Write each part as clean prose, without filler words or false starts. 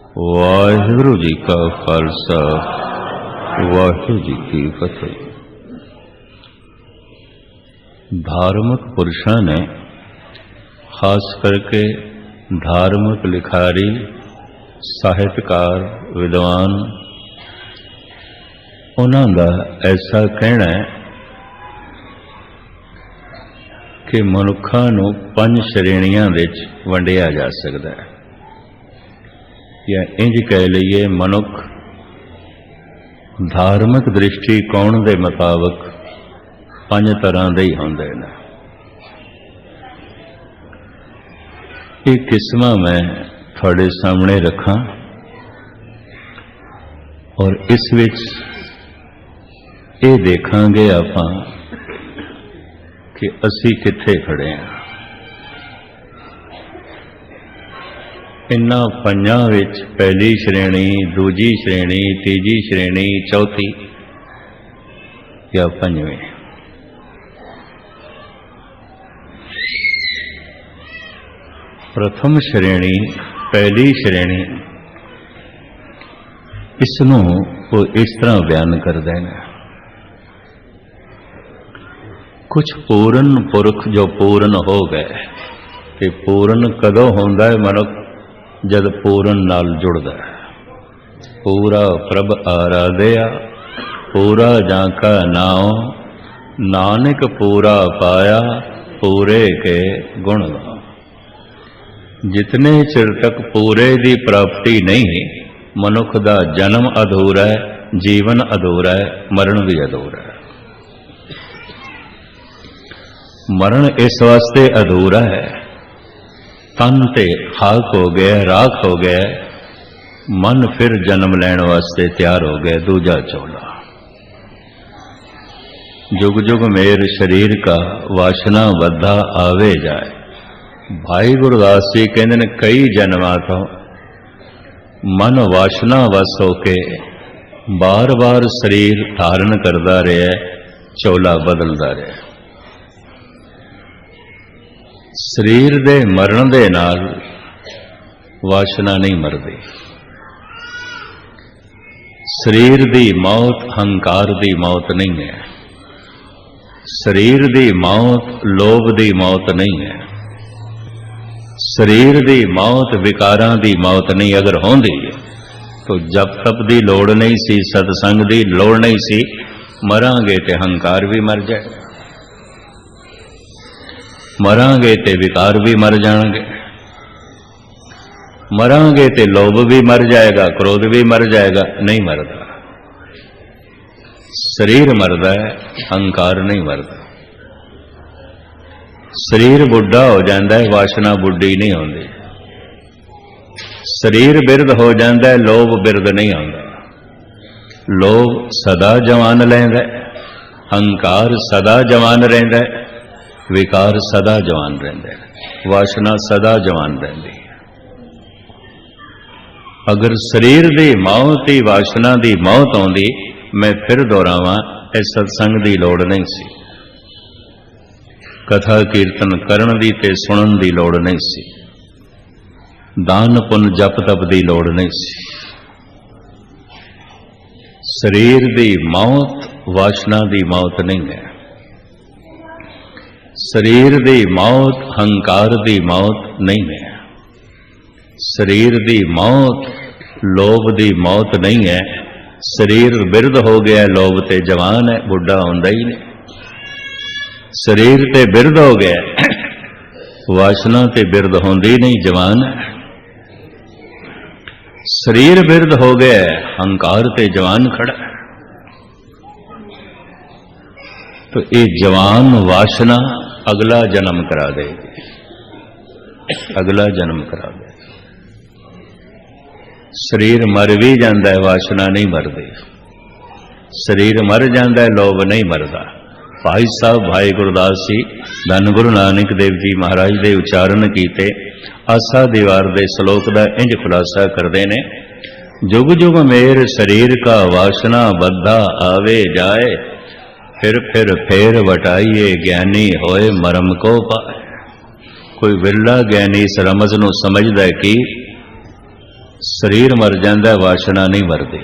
वाहिगुरु जी का खालसा वाहिगुरु जी की फतेह। धार्मिक पुरुषों ने खास करके धार्मिक लिखारी, साहित्यकार, विद्वान, उन्हों का ऐसा कहना है कि मनुखा नूं 5 श्रेणियां विच वंडिया जा सकता है, या इंज कह लीए मनुख धार्मिक दृष्टिकोण के मुताबिक 5 तरह के ही होंदे ने। ये किस्मां मैं थोड़े सामने रखा और इस विच ये देखांगे आपां कि असी कित्थे खड़े हैं। इन्हां 5 विच पहली श्रेणी, दूजी श्रेणी, तीजी श्रेणी, चौथी या 5वीं। प्रथम श्रेणी, पहली श्रेणी, इसनूं वो इस तरह बयान करते हैं। कुछ पूर्ण पुरख जो पूर्ण हो गए, कि पूर्ण कदों होंदा है मनुख, जद पूर्ण नाल जुड़दा है। पूरा प्रभ आराध्या, पूरा जाका नाम, नानक पूरा पाया, पूरे के गुण गाओ। जितने चिर तक पूरे की प्राप्ति नहीं, मनुख का जन्म अधूरा है, जीवन अधूरा है, मरण भी अधूरा है। मरण इस वास्ते अधूरा है, तन ते खाक हो गया, राख हो गया, मन फिर जन्म लैण वास्ते तैयार हो गया, दूजा चौला। जुग जुग मेर शरीर का वासना बद्धा आवे जाए। भाई गुरदास जी कहते ने कई जन्मां तो मन वासना वस होके बार बार शरीर धारण करता रहा, चौला बदलता रहा। शरीर दे मरण दे नाल वासना नहीं मरदी। शरीर दी मौत हंकार दी मौत नहीं है। शरीर दी मौत लोभ दी मौत नहीं है। शरीर दी मौत विकारां दी मौत नहीं। अगर होंदी तो जप तप दी लोड़ नहीं सी, सत्संग दी लोड़ नहीं सी। मरांगे ते हंकार भी मर जाए, मरांगे ते विकार भी मर जाएंगे, मरांगे ते लोभ भी मर जाएगा, क्रोध भी मर जाएगा। नहीं मरदा, शरीर मरदा है, अहंकार नहीं मरदा। शरीर बुढ़ा हो जाता है, वासना बुढ़ी नहीं होती। शरीर बिरध हो जाता है, लोभ बिरध नहीं आता। लोभ सदा जवान लैंदा, अहंकार सदा जवान रहिंदा है, विकार सदा जवान रहिंदा है, वासना सदा जवान रहिंदी है। अगर शरीर की मौत ही वासना की मौत आउंदी, मैं फिर दोहरावां, इस सत्संग की लोड़ नहीं सी। कथा कीर्तन करन दी ते सुनन दी लोड़ नहीं सी। दान पुन जप तप की लोड़ नहीं सी। शरीर की मौत वासना की मौत नहीं है। शरीर की मौत हंकार की मौत नहीं है। शरीर की मौत लोभ की मौत नहीं है। शरीर बिरध हो गया, लोभ ते जवान है, बुढ़ा होंदा ही नहीं। शरीर ते बिरध हो गया, वासना ते बिरध होंदी नहीं, जवान है। शरीर बिरध हो गया, हंकार ते जवान खड़ा है। तो ये जवान वासना अगला जन्म करा देगी, अगला जन्म करा दे। शरीर मर भी जाता है, वासना नहीं मरती। शरीर मर जाता है, लोभ नहीं मरता। भाई साहब भाई गुरदास जी धन गुरु नानक देव जी महाराज के उच्चारण किए आसा दीवार के श्लोक का इंज खुलासा करते ने। जुग जुग मेर शरीर का वासना बद्धा आवे जाए, फिर फेर वटाइए ज्ञानी होए मरम को पाए। कोई विरला ज्ञानी इस रमज नूं समझदा है कि शरीर मर जाता है, वासना नहीं मरती।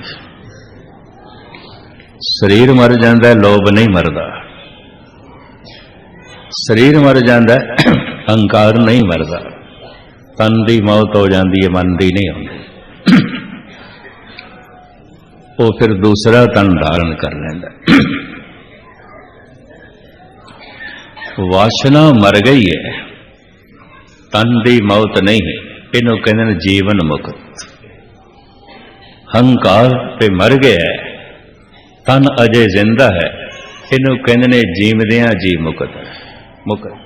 शरीर मर जाता है, लोभ नहीं मरदा। शरीर मर जाता है, अहंकार नहीं मरदा। तन की मौत हो जाती है, मन की नहीं होती। वो फिर दूसरा तन धारण कर लेंदा। वासना मर गई है, तन की मौत नहीं, इनू कहते हैं जीवन मुक्त। हंकार ते मर गया है, तन अजे जिंदा है, इनू कहते हैं जीवदियां जी मुक्त है। मुक्त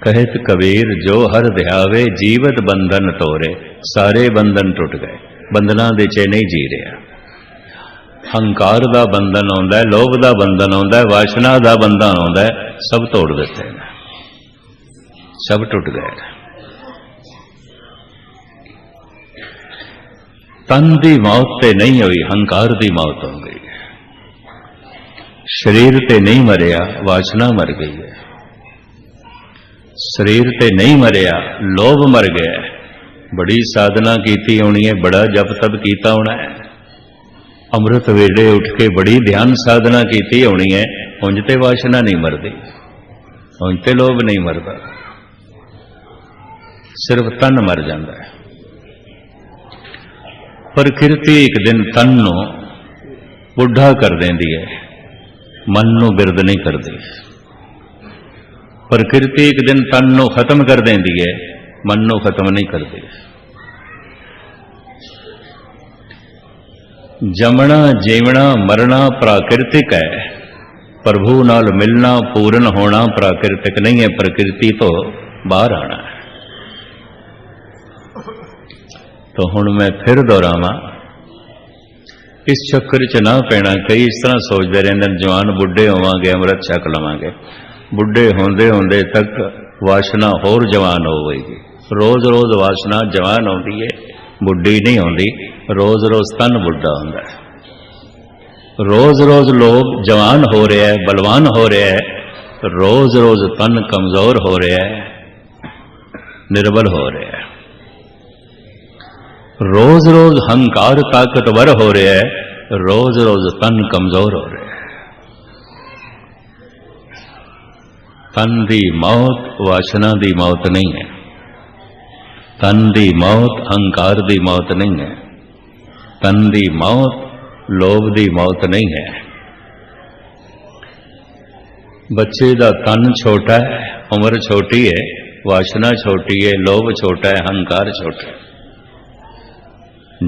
कहत कबीर जो हर ध्यावे जीवत बंधन तोरे। सारे बंधन टुट गए, बंधना दे च नहीं जी रहा। हंकार का बंधन आउंदा है, लोभ का बंधन आउंदा है, वासना का बंधन आउंदा है, सब तोड़ दिते हैं, सब टुट गए। तन की मौत ते नहीं हुई, हंकार की मौत हो गई। शरीर ते नहीं मरिया, वासना मर गई है। शरीर ते नहीं मरिया, लोभ मर गया। बड़ी साधना की होनी है, बड़ा जप तप किया होना है, अमृत वेले उठ के बड़ी ध्यान साधना की होनी है, उंज ते वासना नहीं मरती, उंज ते लोभ नहीं मरता, सिर्फ तन मर जाता है। प्रकृति एक दिन तन नू बुढ़ा कर देंदी है, मन नू बिरद नहीं करती। प्रकृति एक दिन तन नू खत्म कर देंदी है, मन नू खत्म नहीं करती। जमना जीवना मरना प्राकृतिक है, प्रभु नाल मिलना पूर्ण होना प्राकृतिक नहीं है। प्रकृति तो बाहर आना है। तो हुण मैं फिर दोहरावां, इस चक्कर च ना पैना। कई इस तरह सोचते रहते हैं जवान बुढ़े होवांगे, अमृत छक लवांगे। बुढ़े होंदे होंदे तक वासना होर जवान हो गई। रोज रोज वासना जवान होती है, बुढ़ी नहीं होती। रोज रोज तन बुढ़ा होता है। रोज रोज लोग जवान हो रहा है, बलवान हो रहा है। रोज रोज तन कमजोर हो रहा है, निर्बल हो रहा है। रोज रोज हंकार ताकतवर हो रहा है, रोज रोज तन कमजोर हो रहा है। तन की मौत वासना की मौत नहीं है, तन की मौत अहंकार की मौत नहीं है, तन की मौत लोभ की मौत नहीं है। बच्चे का तन छोटा है, उम्र छोटी है, वासना छोटी है, लोभ छोटा है, अहंकार छोटा है।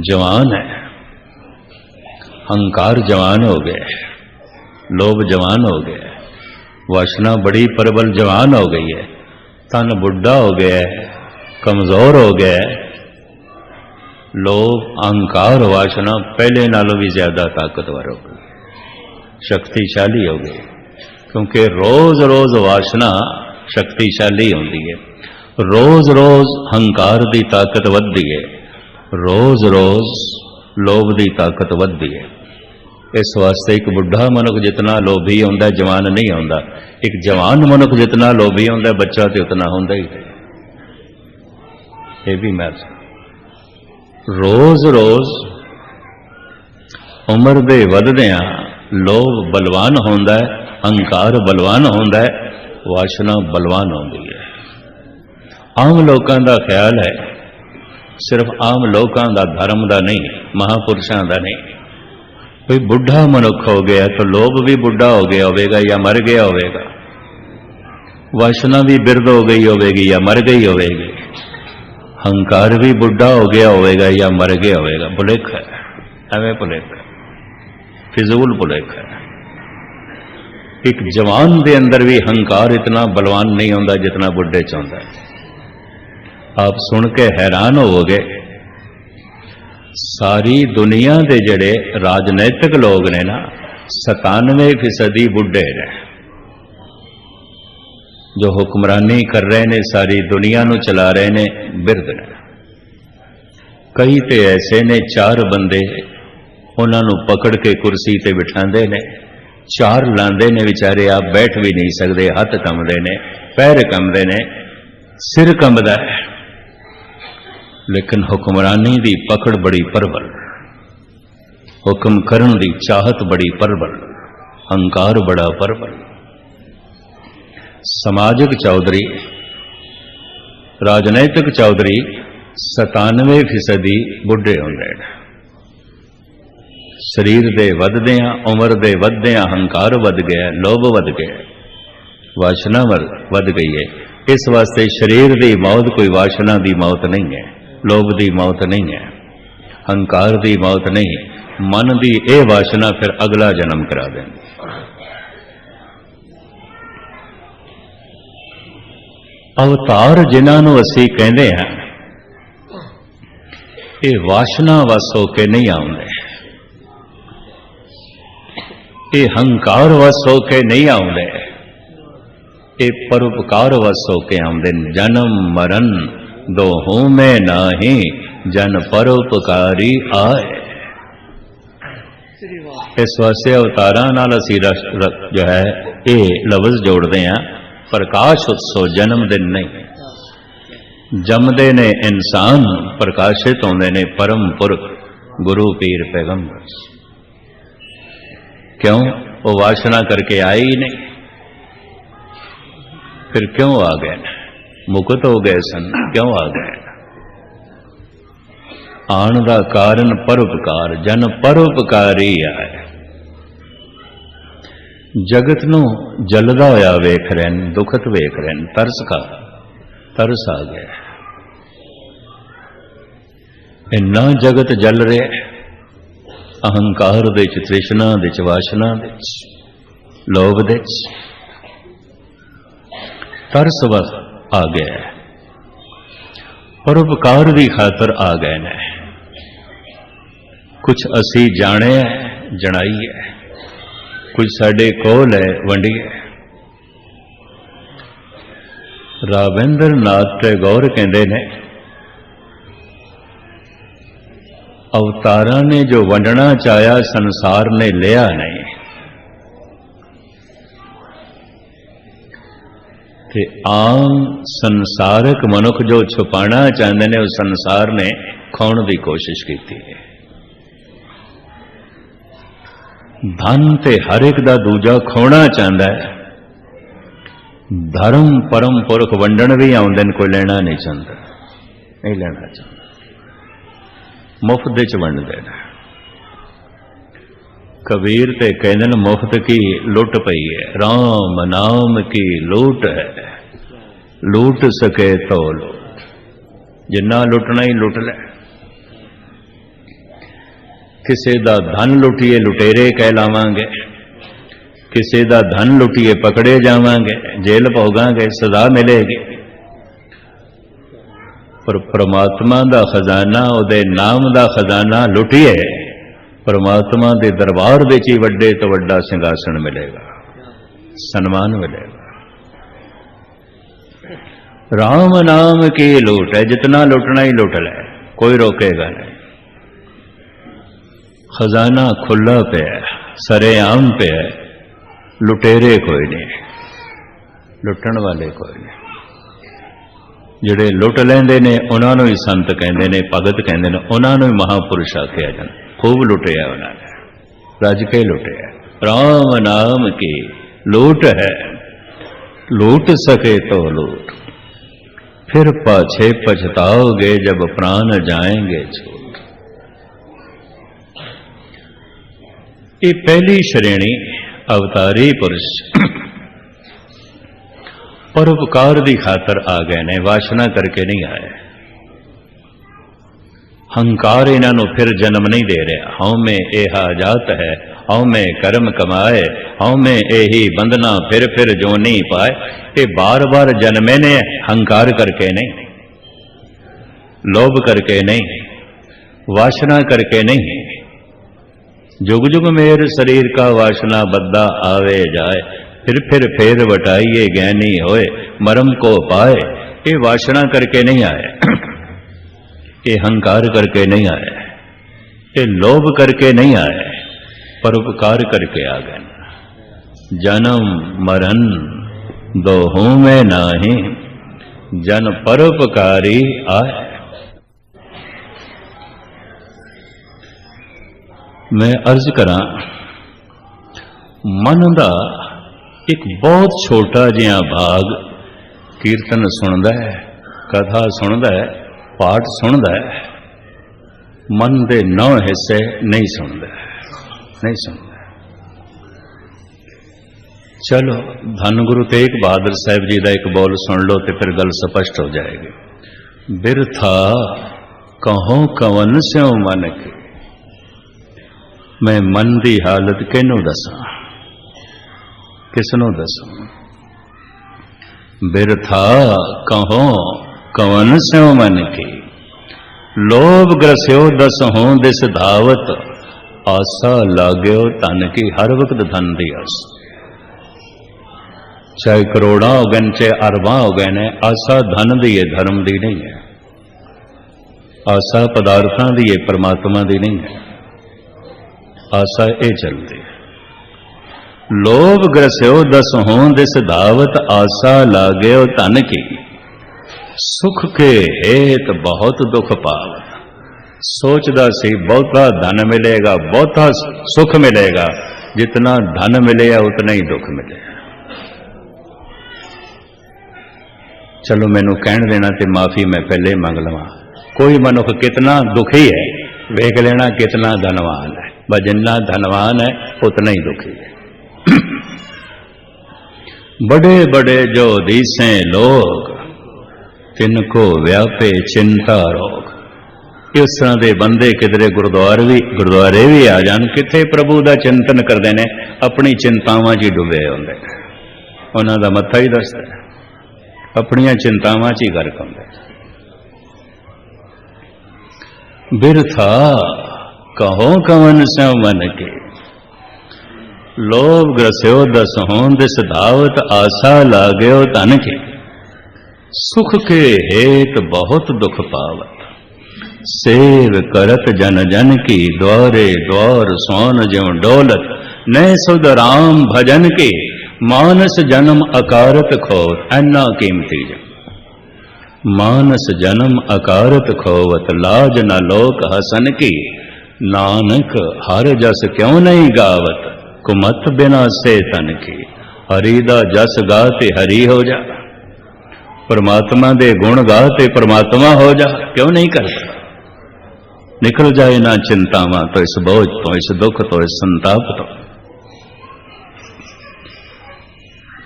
जवान है, अहंकार जवान हो गया, लोभ जवान हो गया, वासना बड़ी प्रबल जवान हो गई है। तन बुढ़ा हो गया है, कमजोर हो गया है। लोभ अहंकार वासना पहले नालों भी ज्यादा ताकतवर हो गई, शक्तिशाली हो गई। क्योंकि रोज रोज वासना शक्तिशाली होती है, रोज रोज अहंकार की ताकत बढ़ती है, रोज रोज लोभ की ताकत बढ़ती है। इस वास्ते एक बुढ़ा मनुख जितना लोभी होंदा है, जवान नहीं होंदा। एक जवान मनुख जितना लोभी होंदा है, बच्चा तो उतना होंदा ही है। ये भी मैं रोज रोज उम्र दे वधदियां लोभ बलवान होंदा है, अहंकार बलवान होंदा है, वासना बलवान होंदी है। आम लोगों का ख्याल है, सिर्फ आम लोगों का धर्म का नहीं, महापुरुषों का नहीं। कोई बुढ़ा मनुख हो गया तो लोभ भी बुढ़ा हो गया होगा या मर गया होगा, वासना भी बिरद हो गई होगी या मर गई होगी, अहंकार भी बुढ़ा हो गया होगा या मर गया होगा। भुलेख है, एवं भुलेख है, फिजूल भुलेख है। एक जवान के अंदर भी अहंकार इतना बलवान नहीं होता जितना बुढ़े च होंदा है। आप सुन के हैरान होवोगे, सारी दुनिया के जड़े राजनैतिक लोग ने ना 97% बुढ़े ने, जो हुक्मरानी कर रहे ने, सारी दुनिया नू चला रहे ने, बिरद ने। कई तो ऐसे ने 4 बंदे उन्होंने पकड़ के कुर्सी ते बिठाते ने, 4 लांदे ने बेचारे, आप बैठ भी नहीं सकते, हाथ कंबदे ने, पैर कंबदे ने, सिर कंबदा है। लेकिन हुक्मरानी दी पकड़ बड़ी परवल, हुक्म करन दी चाहत बड़ी परवल, हंकार बड़ा परवल। समाजिक चौधरी, राजनैतिक चौधरी 97% बुढ़े होंदे ने। शरीर दे वधदियां, उम्र दे वधदियां हंकार वध गया, लोभ वध गया, वासना वध गई है। इस वास्ते शरीर दी मौत कोई वासना दी मौत नहीं है, लोभ दी मौत नहीं है, हंकार दी मौत नहीं। मन दी ए वासना फिर अगला जन्म करा देंदी। अवतार जिन्हां नूं असीं कहंदे हां, ये वासना वस हो के नहीं आउंदे, ये हंकार वस हो के नहीं आउंदे, ये परोपकार वस हो के आउंदे। जन्म मरण दोहों में नाही, जन परोपकारी आए। इस वास्ते अवतारां नाल असीं जो है ये लफ्ज जोड़ते हैं, प्रकाश उत्सव जन्मदिन नहीं। जमदे ने इंसान, प्रकाशित होंदे ने परम पुरख गुरु पीर पैगंबर। क्यों? वो वासना करके आए ही नहीं, फिर क्यों आ गए? मुक्त हो गए सन, क्यों आ गए? आन दा कारण परोपकार, जन परोपकारी आए। जगत नूं जलदा होया वेख रहे हैं, दुखत वेख रहे हैं, तरस आ गया। इन्ना जगत जल रहा, अहंकार दे च, तृष्णा दे च, वासना दे च, लोभ दे च, तरस वस आ गया। परोपकार की खातर आ गए ने। कुछ असी जाने जनाई है, कुछ साडे कोल है वंडिए। राविंद्र नाथ टैगोर कहते ने, अवतारा ने जो वंडना चाया संसार ने लिया नहीं, ते आम संसारक मनुख जो छुपाना चाहते ने, उस संसार ने खोण की कोशिश की है। धन ते हर एक दा दूजा खोना चाहता है, धर्म परम पुरख वंडन भी आउंदे ने, कोई लेना नहीं चाहता, नहीं लेना चाहता, मुफ्त च वंडदे ने। कबीर ते कहते हैं मुफ्त की लुट पई है, राम नाम की लूट है, लूट सके तो लूट। जिन्ना लुटना ही लुट ले। किसी दा धन लुटिए लुटेरे कहलावांगे, किसी दा धन लुटिए पकड़े जावांगे, जेल भोगांगे, सजा मिलेगी। पर परमात्मा दा खजाना, उहदे नाम दा खजाना लुटिए, परमात्मा दे दरबार दे च वड्डे तो वड्डा सिंहासन मिलेगा, सन्मान मिलेगा। राम नाम की लूट है, जितना लुटना ही लुट ले, कोई रोकेगा नहीं। खजाना खुला पे है, सरेआम पे है, लुटेरे कोई नहीं, लुटन वाले कोई नहीं। जिहड़े लुट लेंदे ने उन्होंने ही संत कहते हैं, भगत कहते हैं, उन्होंने ही महापुरुष आख्या जाए। खूब लुटिया उन्होंने, रज के लुटिया। राम नाम की लूट है, लूट सके तो लूट, फिर पाछे पछताओगे जब प्राण जाएंगे छूट। ये पहली श्रेणी अवतारी पुरुष परोपकार की खातर आ गए ने, वासना करके नहीं आए। हंकार इन्हों फिर जन्म नहीं दे रहा। हौ में एहा जात है, हौ में कर्म कमाए, हौ में एही बंधना फिर जो नहीं पाए। ये बार बार जन्मे ने, हंकार करके नहीं, लोभ करके नहीं, वासना करके नहीं। जुग जुग मेर शरीर का वासना बद्दा आवे जाए, फिर वटाइए ज्ञानी होए, मरम को पाए। ये वासना करके नहीं आए, ये हंकार करके नहीं आए, ये लोभ करके नहीं आए, परोपकार करके आ गए। जन्म मरण दोहों में नाही, जन परोपकारी आए। मैं अर्ज करा, मन का एक बहुत छोटा जिहा भाग कीर्तन सुनता है, कथा सुनता है, पाठ सुनता है, मन के 9 हिस्से नहीं सुनता, नहीं सुनता। चलो धन गुरु तेग बहादुर साहब जी का एक बोल सुन लो तो फिर गल स्पष्ट हो जाएगी। बिरथा कहो कवन स्यों मन के, मैं मन की हालत किनू दसा, किसनों दसूं। बिरथा कहो कवन स्यों मन की, लोभ ग्रस्यो दस हों दिस धावत, आसा लाग्यो धन की, हर वक्त धन दी आस। चाहे करोड़ा हो गए चाहे अरबा हो गए ने, आसा धन दी है, धर्म दी नहीं है। आसा पदार्थां दी है, परमात्मा दी नहीं है। आसा ये चलती है। लोभ ग्रस्यो दस हों दिस धावत, आसा लाग्यो धन की, सुख के हेत बहुत दुख पावत। सोचदा सी बहुता धन मिलेगा, बहुता सुख मिलेगा, जितना धन मिलेगा उतना ही दुख मिलेगा। चलो मैनू कहण देना ते माफी मैं पहले मंग लवां। कोई मनुख कितना दुखी है वेख लेना, कितना धनवान है। बस जितना धनवान है उतना ही दुखी है। बड़े बड़े जो दीसे लोग, तिनको व्यापे चिंता रोग। इस तरह के बंदे किधरे गुरुद्वारे भी आ जान, किथे प्रभु का चिंतन करते हैं, अपनी चिंतावां च डुबे होंदे, उन्हां दा मत्था ही दसदा है, अपनियां चिंतावां च ही गर्क होंदे। बिरथा कहो कवन स्यों मन के, लोभ ग्रस्यो दस हों दिस धावत, आसा लाग्यो धन के, सुख के हेत बहुत दुख पावत। सेव करत जन जन की, द्वारे द्वार सोन ज्यों डोलत। नए सुध राम भजन के, मानस जन्म अकारत खोवत। ऐना कीमती जन मानस जन्म अकारत खोवत, लाज न लोक हसन की। नानक हर जस क्यों नहीं गावत, कुमत बिना से तन की। हरि दा जस गाते हरि हो जा, परमात्मा दे गुण गाते परमात्मा हो जा। क्यों नहीं करता? निकल जाए ना चिंतावां तो, इस बोझ तो, इस दुख तो, इस संताप तो।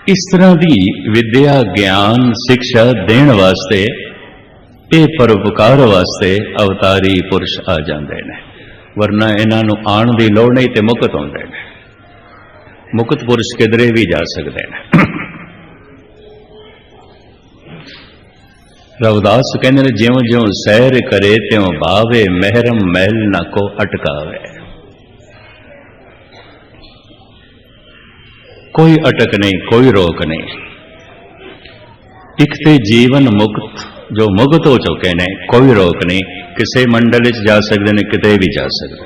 इस तरह की विद्या ज्ञान शिक्षा देण वास्ते, ये परोपकार वास्ते अवतारी पुरुष आ जाते हैं, वरना इन्हां नूं आण दी लोड़ नहीं ते मुक्त होंदे ने। मुक्त पुरुष किधरे भी जा सकते हैं। रविदास कहते हैं, ज्यों ज्यों सैर करे त्यों भावे, महरम महल न को अटकावे। कोई अटक नहीं, कोई रोक नहीं। एक ते जीवन मुक्त जो मुक्त हो चुके ने, कोई रोक नहीं। किसी मंडल च जा सकते हैं, किते भी जा सकते,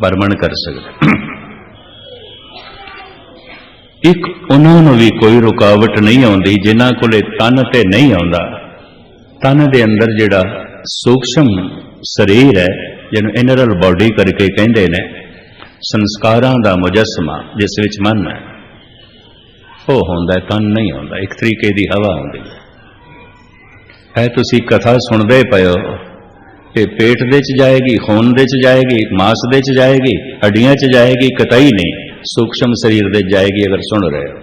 भ्रमण कर सकते। एक उन्होंने भी कोई रुकावट नहीं आती जिन्हां कोले तन ते नहीं आता। तन दे अंदर जिहड़ा सूक्ष्म शरीर है, जिन्हों इनरल बॉडी करके कहते हैं, संस्कारां दा मुजस्मा जिस विच मन है, वो होंदा है, तन नहीं होंदा। एक तरीके की हवा होंदी है। तुसी कथा सुनदे पए हो, ये पेट दे च जाएगी, खून दे च जाएगी, मांस दे च जाएगी, हड्डियां च जाएगी, कतई नहीं सूक्ष्म शरीर दे जाएगी। अगर सुन रहे हो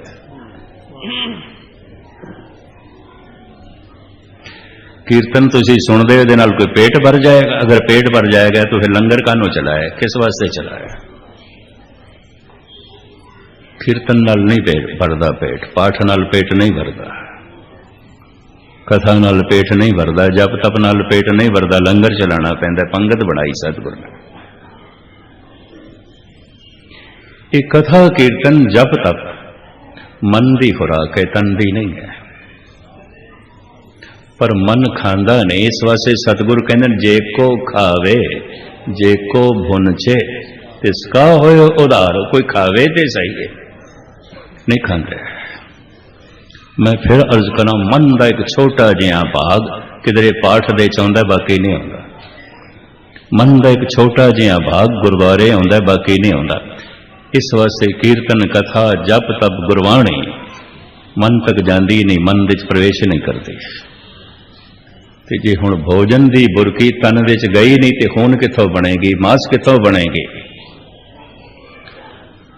कीर्तन तुसी सुनदे हो, दे नाल कोई पेट भर जाएगा। अगर पेट भर जाएगा तो फिर लंगर कानों चलाए, किस वास्ते चलाया? कीर्तन नाल नहीं पेट भरदा, पेट पाठ नाल पेट नहीं भरदा, कथा नाल पेट नहीं भरदा, जप तप नाल पेट नहीं भरदा। लंगर चलाना पैंदा, पंगत बनाई सतगुर ने। ये कथा कीर्तन जप तप मन की खुराक है, तन की नहीं है। पर मन खांदा नहीं, इस वास्ते सतगुरु कहते जे को खावे जे को भुनचे, तिसका होए उधार। कोई खावे तो सही है, नहीं खाते। मैं फिर अर्ज करा, मन का एक छोटा जिहा भाग किधरे पाठ दे चाहता, बाकी नहीं आता। मन का एक छोटा जिहा भाग गुरुद्वारे आउंदा, बाकी नहीं आउंदा। इस वास्ते कीर्तन कथा जप तप गुरबाणी मन तक जाती नहीं, मन विच प्रवेश नहीं करती। ते जे हुण भोजन की बुरकी तन विच गई नहीं तो खून कित्थों बनेगी, मांस कित्थों बनेगी।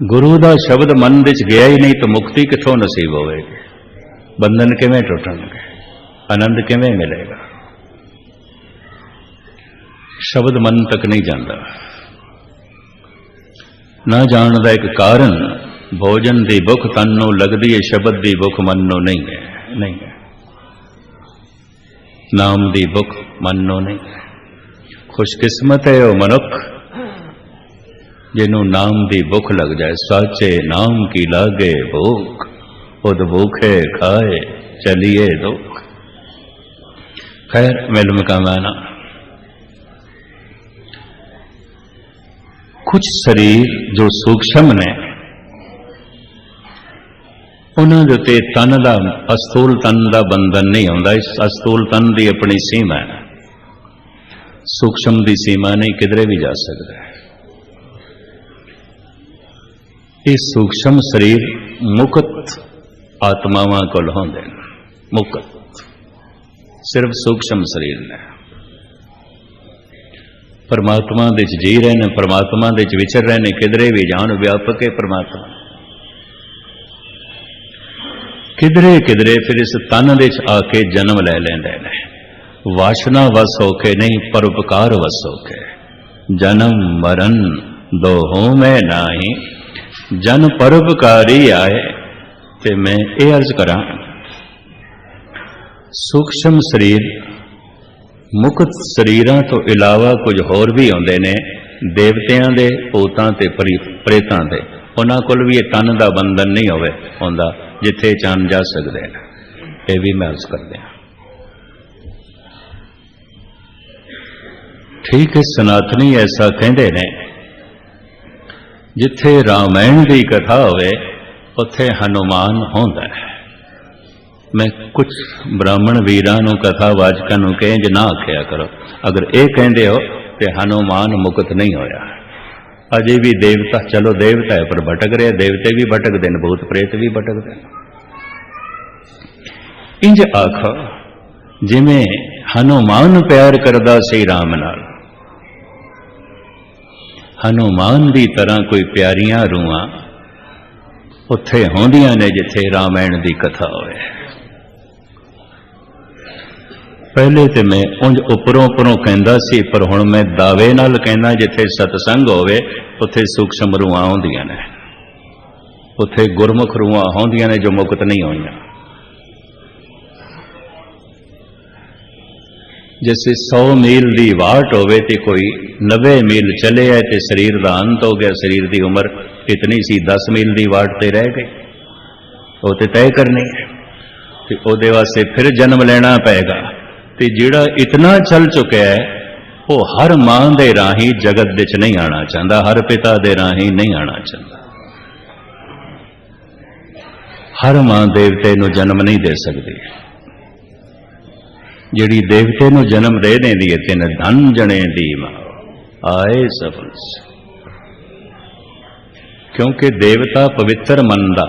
गुरु का शब्द मन विच गया ही नहीं तो मुक्ति कित्थों नसीब होवेगी, बंधन किवें टुटणगे, आनंद किवें मिलेगा। शब्द मन तक नहीं जाता। ना जान का एक कारण भोजन की भुख तन नूं लगदी है, शब्द की भुख मन नूं नहीं है, नहीं है। नाम की भुख मन नूं नहीं है। खुशकिस्मत है वह मनुख जिन्हों नाम की भुख लग जाए। साचे नाम की लागे भूख, खुद भूखे खाए चलिए दुख। खैर मिल मकाना कुछ शरीर जो सूक्ष्म ने उन्होंने उत्ते तन का अस्थूल तन का बंधन नहीं होंदा। इस अस्थूल तन की अपनी सीमा है, सूक्ष्म की सीमा नहीं, किधरे भी जा सकता है। ये सूक्ष्म शरीर मुक्त आत्मावां कोल होंदे ने, मुक्त सिर्फ सूक्ष्म शरीर ने। परमात्मा दे जी रहे ने, परमात्मा दे विचर रहे ने, किधरे भी जान व्यापक है परमात्मा। किधरे किधरे फिर इस तन दे आके जन्म ले लेंदे ने। वासना वस होके नहीं, परोपकार वस होके। जन्म मरण दोहों में नाही, जन परोपकारी आए। ते मैं ये अर्ज करा, सूक्ष्म शरीर मुक्त शरीरां तो इलावा कुछ होर भी आउंदे ने, देवतियां दे, भूतां ते प्रेतां दे। उन्हां कोल भी ये तन का बंधन नहीं होवे हुंदा, जिथे चान जा सकदे ने। ये भी मैं अर्ज करदे हां। ठीक है, सनातनी ऐसा कहंदे ने, जिथे रामायण की कथा होवे उत्थे हनुमान होंदा है। मैं कुछ ब्राह्मण वीरां कथावाचकां नूं इंज ना आख्या करो। अगर ये कहते हो तो हनुमान मुक्त नहीं होया। अजे भी देवता, चलो देवता है पर भटक रहे, देवते भी भटकते हैं, भूत प्रेत भी भटकते हैं। इंज आखो जिमें हनुमान प्यार करदा सी राम नाल, हनुमान की तरह कोई प्यारियां रूहां उत्थे होंदियां ने जिथे रामायण की कथा होवे। पहले तो मैं उंज उपरों उपरों कहंदा सी, पर हुण मैं दावे नाल कहना, जिथे सतसंग होवे उत्थे सूक्ष्म रूहां होंदियां ने, उत्थे गुरमुख रूहां होंदियां ने जो मुक्त नहीं होईयां। जैसे 100 मील की वाट होवे ते कोई 90 मील चले है तो शरीर का अंत हो गया, शरीर की उम्र इतनी सी 10 मील की वाट ते रह गई, वो तो तय करनी है। तो ਉਹਦੇ वास्ते फिर जन्म लेना पेगा। तो जिहड़ा इतना चल चुका है वो हर मां दे राही जगत विच नहीं आना चाहता, हर पिता दे राही नहीं आना चाहता। हर मां देवते नूं जन्म नहीं दे सकती। जिहड़ी देवते नूं जन्म दे देंदी है, तिन धन जने दी मां आए सफल। क्योंकि देवता पवित्र मन का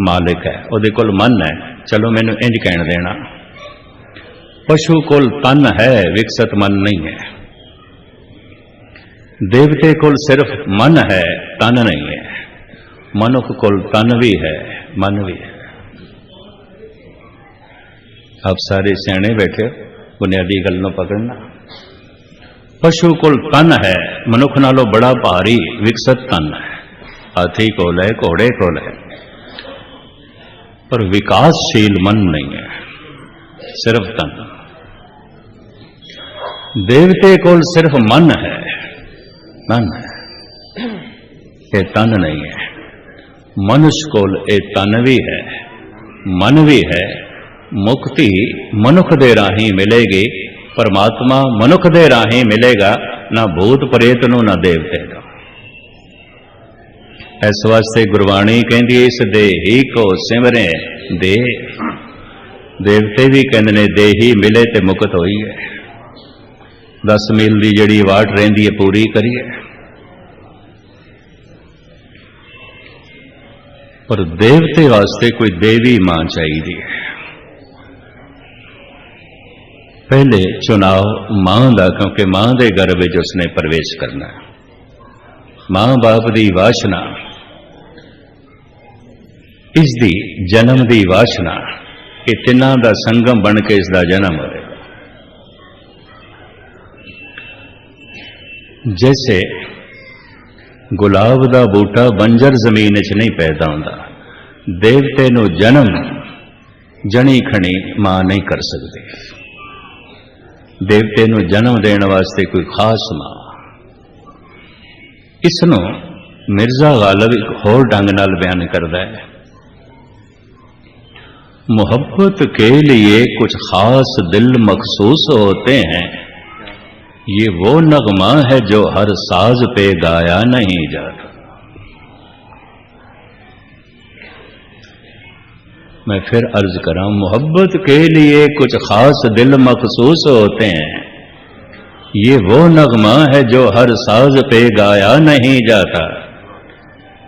मालिक है, उहदे कोल मन है। चलो मैनूं इंज कहण देना, पशु कोल तन है, विकसित मन नहीं है। देवते कोल सिर्फ मन है, तन नहीं है। मनुख कोल तन भी है, मन भी है। आप सारे सियाणे बैठे, बुनियादी गल नूं पकड़ना। पशु कोल तन है, मनुख नालों बड़ा भारी विकसित तन है। हाथी कोल है, घोड़े कोल है, पर विकासशील मन नहीं है, सिर्फ तन। देवते कोल सिर्फ मन है, मन है, ये तन नहीं है। मनुष्य कोल ये तन भी है, मन भी है। मुक्ति मनुख दे राही मिलेगी, परमात्मा मनुख दे राही मिलेगा, ना भूत प्रेत नूं ना देवते नूं। इस वास्ते गुरबाणी कहती, इस देही को सिमरे दे। देवते भी कहते ने देही मिले ते मुक्त होई है। 10 मील की जिहड़ी वाट रहिंदी है पूरी करिए। पर देवते वास्ते कोई देवी मां चाहिए है। पहले चुनाव मां का, क्योंकि मां के गर्भ में उसने प्रवेश करना। मां बाप की वासना, इसकी जन्म की वासना, ये तिना का संगम बन के इसका जन्म होगा। जैसे गुलाब का बूटा बंजर जमीन च नहीं पैदा होता, देवते नूं जन्म जनी खणी मां नहीं कर सकती। देवते नूं जन्म देने वास्ते कोई खास मां। इसनों मिर्जा गालिब एक होर ढंग नाल बयान करता है, मोहब्बत के लिए कुछ खास दिल मखसूस होते हैं, ये वो नगमा है जो हर साज पे गाया नहीं जाता। मैं फिर अर्ज करा, मोहब्बत के लिए कुछ खास दिल मखसूस होते हैं, ये वो नगमा है जो हर साज पे गाया नहीं जाता।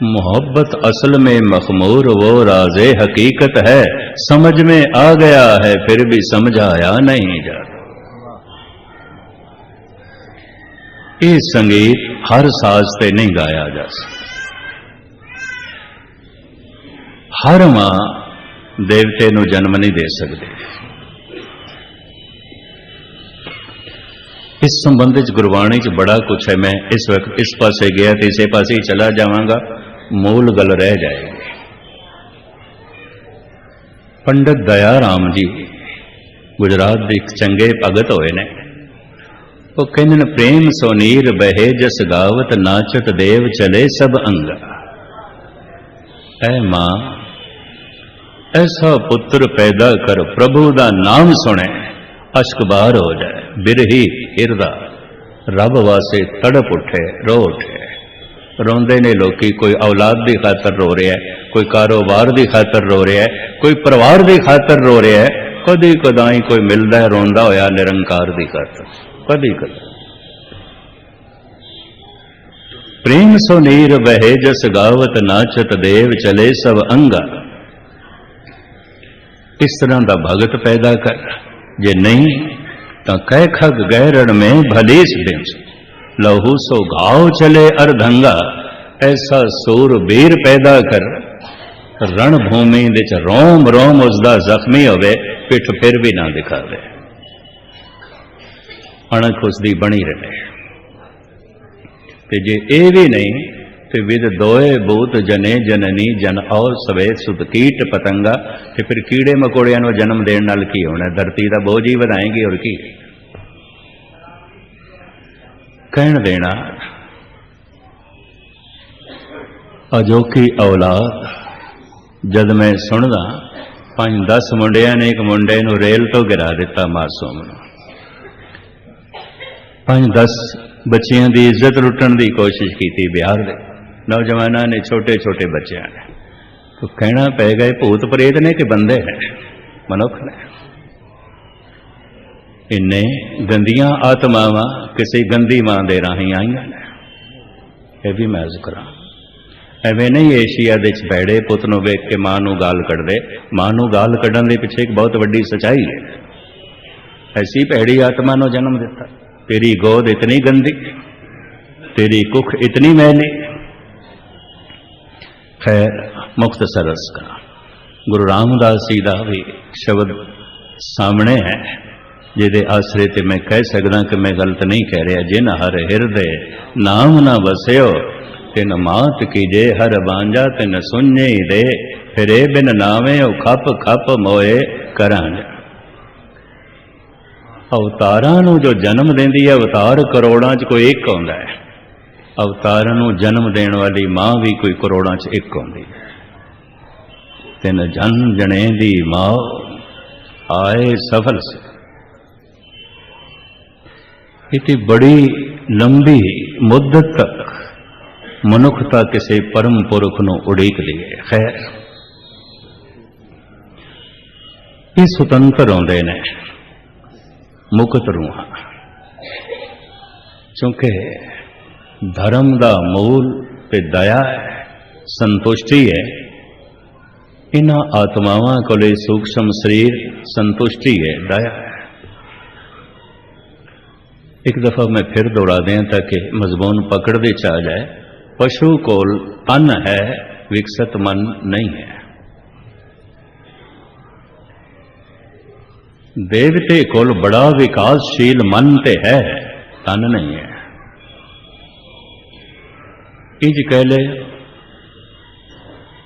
मोहब्बत असल में मखमूर वो राज़े हकीकत है, समझ में आ गया है फिर भी समझाया नहीं जाता। ये संगीत हर साज से नहीं गाया जा सकता। हर मां देवते नूं जन्म नहीं दे सकती। इस संबंध च गुरबाणी च बड़ा कुछ है। मैं इस वक्त इस पासे गया तो इसे पासे ही चला जावांगा, मूल गल रह जाएगी। पंडित दया राम जी गुजरात के चंगे भगत होए ने। वो कहने प्रेम सोनीर बहे जस गावत नाचत देव चले सब अंगा। ऐ मां ऐसा पुत्र पैदा कर प्रभु दा नाम सुने अश्क बार हो जाए, बिरही हिरदा रब वासे तड़प उठे रो उठे। रोंदे ने लोकी, कोई औलाद की खातर रो रहा है, कोई कारोबार की खातर रो रहा है, कोई परिवार की खातर रो रहा है, कदी कदाई कोई मिलता है रोंदा होया निरंकार की खातर, कदी कदा। प्रेम सो नीर बहे जस गावत नाचत देव चले सब अंगा। इस तरह का भगत पैदा कर, जे नहीं तो कह खग गैरण में भलीस दिन लहू सो घाव चले अर्धंगा। ऐसा सूरबीर पैदा कर रणभूमि दे च रोम रोम उसका जख्मी होवे, पिठ फिर भी ना दिखावे, अणख उसकी बनी रहे। ते जे ए भी नहीं तो विद दोए भूत जने जननी जन और सवे सुत कीट पतंगा। तो फिर कीड़े मकोड़िया को जन्म देने नाल की होना, धरती का बोझ ही बढ़ाएंगी और की कहन देना। अजोकी औलाद जद मैं सुनदा 5-10 मुंडिया ने एक मुंडे नूं रेल तो गिरा दिता मासूम नूं। 5-10 बच्चियां की इज्जत लुटन की कोशिश की बिहार के नौजवानों ने, छोटे छोटे बच्चों ने। तो कहना पै गए भूत प्रेत ने कि बंदे हैं, मनुख ने। इन्ने गंदियां आत्मावां किसी गंदी मां दे राही आईयां ने। यह भी मैं करा एवें नहीं एशिया दे भैड़े पुत नूं वेख के मां नूं गाल कढ़ दे। मां नूं गाल कढ़न दे पिछे एक बहुत वड्डी सच्चाई है। ऐसी भैड़ी आत्मा नूं जन्म दिता। तेरी गोद इतनी गंदी, तेरी कुख इतनी मैली। खैर मुख्तसर रस का गुरु रामदास जी का भी शब्द सामने है, जिहदे आसरे ते मैं कह सकदा कि मैं गलत नहीं कह रहा। जिन हर हिरदे नाम ना बस्यो, तिन मात कीजे हर बांझा तिन सुने दे। फिरे बिन नावे ओ खप खप मोए करांज। अवतारां नूं जो जन्म देंदी है, अवतार करोड़ां च कोई एक आउंदा है। अवतारां नूं जन्म देने वाली मां भी कोई करोड़ां च एक आउंदी है। तिन जन जने दी मां आए सफल से। इतनी बड़ी लंबी मुद्दत तक मनुखता किसी परम पुरख नूं उड़ीक दी है। खैर ये सुतंत्र आउंदे ने मुक्त रूहां। चूंकि धर्म का मूल ते दया है, संतुष्टि है। इन्हां आत्मावां कोले सूक्ष्म शरीर संतुष्टि है, दया है। एक दफा मैं फिर दोहरा दें ताकि मजमून पकड़ दे च आ जाए। पशु कोल तन है, विकसित मन नहीं है। देवते कोल बड़ा विकासशील मन ते है, तन नहीं है। इंज कह ले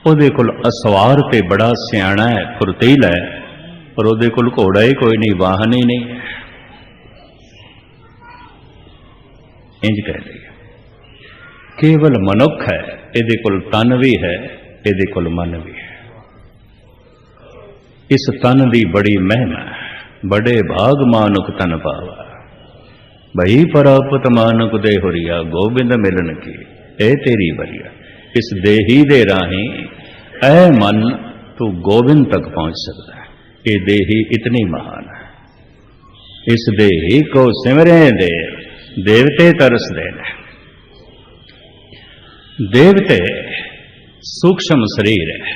ओदे कोल असवार ते बड़ा सियाणा है, फुर्तीला है, पर ओदे कोल घोड़ा ही कोई नहीं, वाहन ही नहीं है। इंज कह लिया केवल मनुख है, इहदे कोल तन भी है, इहदे कोल मन भी है। इस तन दी बड़ी महिमा है, बड़े भाग मानुक तन पावा, भई परापत मानुक दे हुरिया, गोबिंद मिलन की ए तेरी बरिया। इस देही दे राही ऐ मन तू गोबिंद तक पहुंच सकता है। ये देही इतनी महान है। इस देही को सिमरे दे देवते तरस देने। देवते सूक्ष्म शरीर है।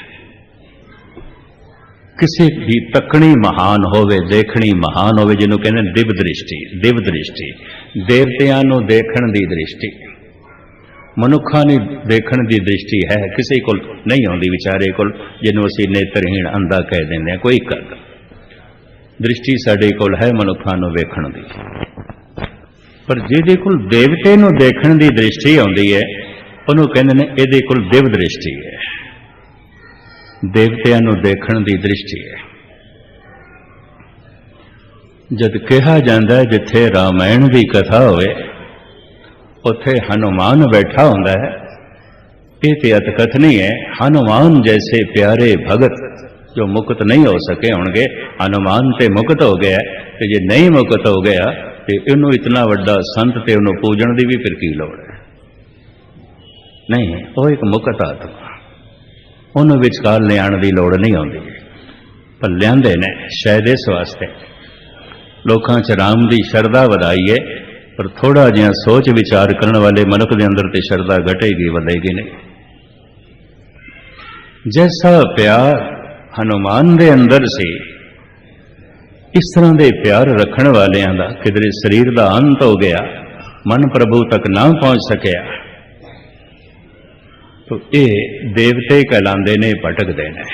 किसी भी तकनी महान होवे, देखनी महान होवे, जिन्हों कहने दिव्य दृष्टि। दिव्य दृष्टि देवतियां नूं देखण दी दृष्टि, मनुखा ने देखण दी दृष्टि है, किसी को नहीं आउंदी विचारे को, जिन्हों असीं नेत्रहीन अंधा कह देंगे। कोई कर दृष्टि साडे कोल है मनुखा नूं वेखण दी, पर जिहदे कोल देवते नूं देखण दी दृष्टि आउंदी है, उहनूं कहंदे ने इहदे कोल दिव्य दृष्टि है। देवतियां नूं देखण दी दृष्टि है। जद कहा जांदा है जिथे रामायण की कथा होवे उथे हनुमान बैठा हुंदा है, ये ते अतकथनी है। हनुमान जैसे प्यारे भगत जो मुक्त नहीं हो सके होंगे, हनुमान ते मुक्त हो गया, ते जे नहीं मुक्त हो गया तो इनू इतना वड्डा संत ते उन्हों पूजन की भी फिर की लोड़ है नहीं। वो एक मुक्त आत्मा, उन्होंने विचकार लियाण की लोड़ नहीं आती, पर लियाते ने शायद इस वास्ते लोगों च राम की शरधा वधाई है, पर थोड़ा जिहा सोच विचार करने वाले मनुख के अंदर तो शरधा घटेगी, बढ़ेगी नहीं। जैसा प्यार हनुमान के अंदर से, इस तरह के प्यार रखण वालियां दा किधरे शरीर का अंत हो गया, मन प्रभु तक ना पहुंच सकिया, तो ये देवते कहलाते ने, भटकते हैं।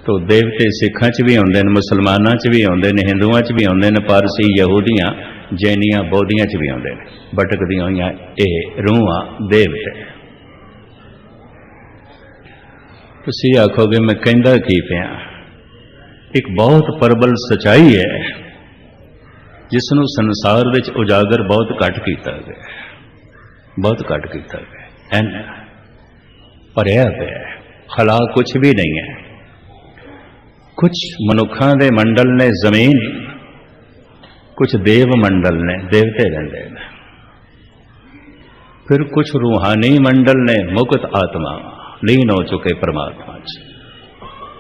तो देवते सिखा च भी आउंदे ने, मुसलमाना च भी आउंदे ने, हिंदुआ च भी आउंदे ने, पारसी यहूदियां जैनियां बौद्धियां च भी आउंदे ने। भटकदियां होइयां ये रूहां देवते। तुसीं आखोगे मैं कहंदा की पिया, एक बहुत प्रबल सच्चाई है जिसनों संसार विच उजागर बहुत घट किया गया, बहुत घट किया गया। एन भरिया पिया खला कुछ भी नहीं है। कुछ मनुखा दे मंडल ने जमीन, कुछ देव मंडल ने देवते रहते हैं, फिर कुछ रूहानी मंडल ने मुक्त आत्मा लीन हो चुके परमात्मा च।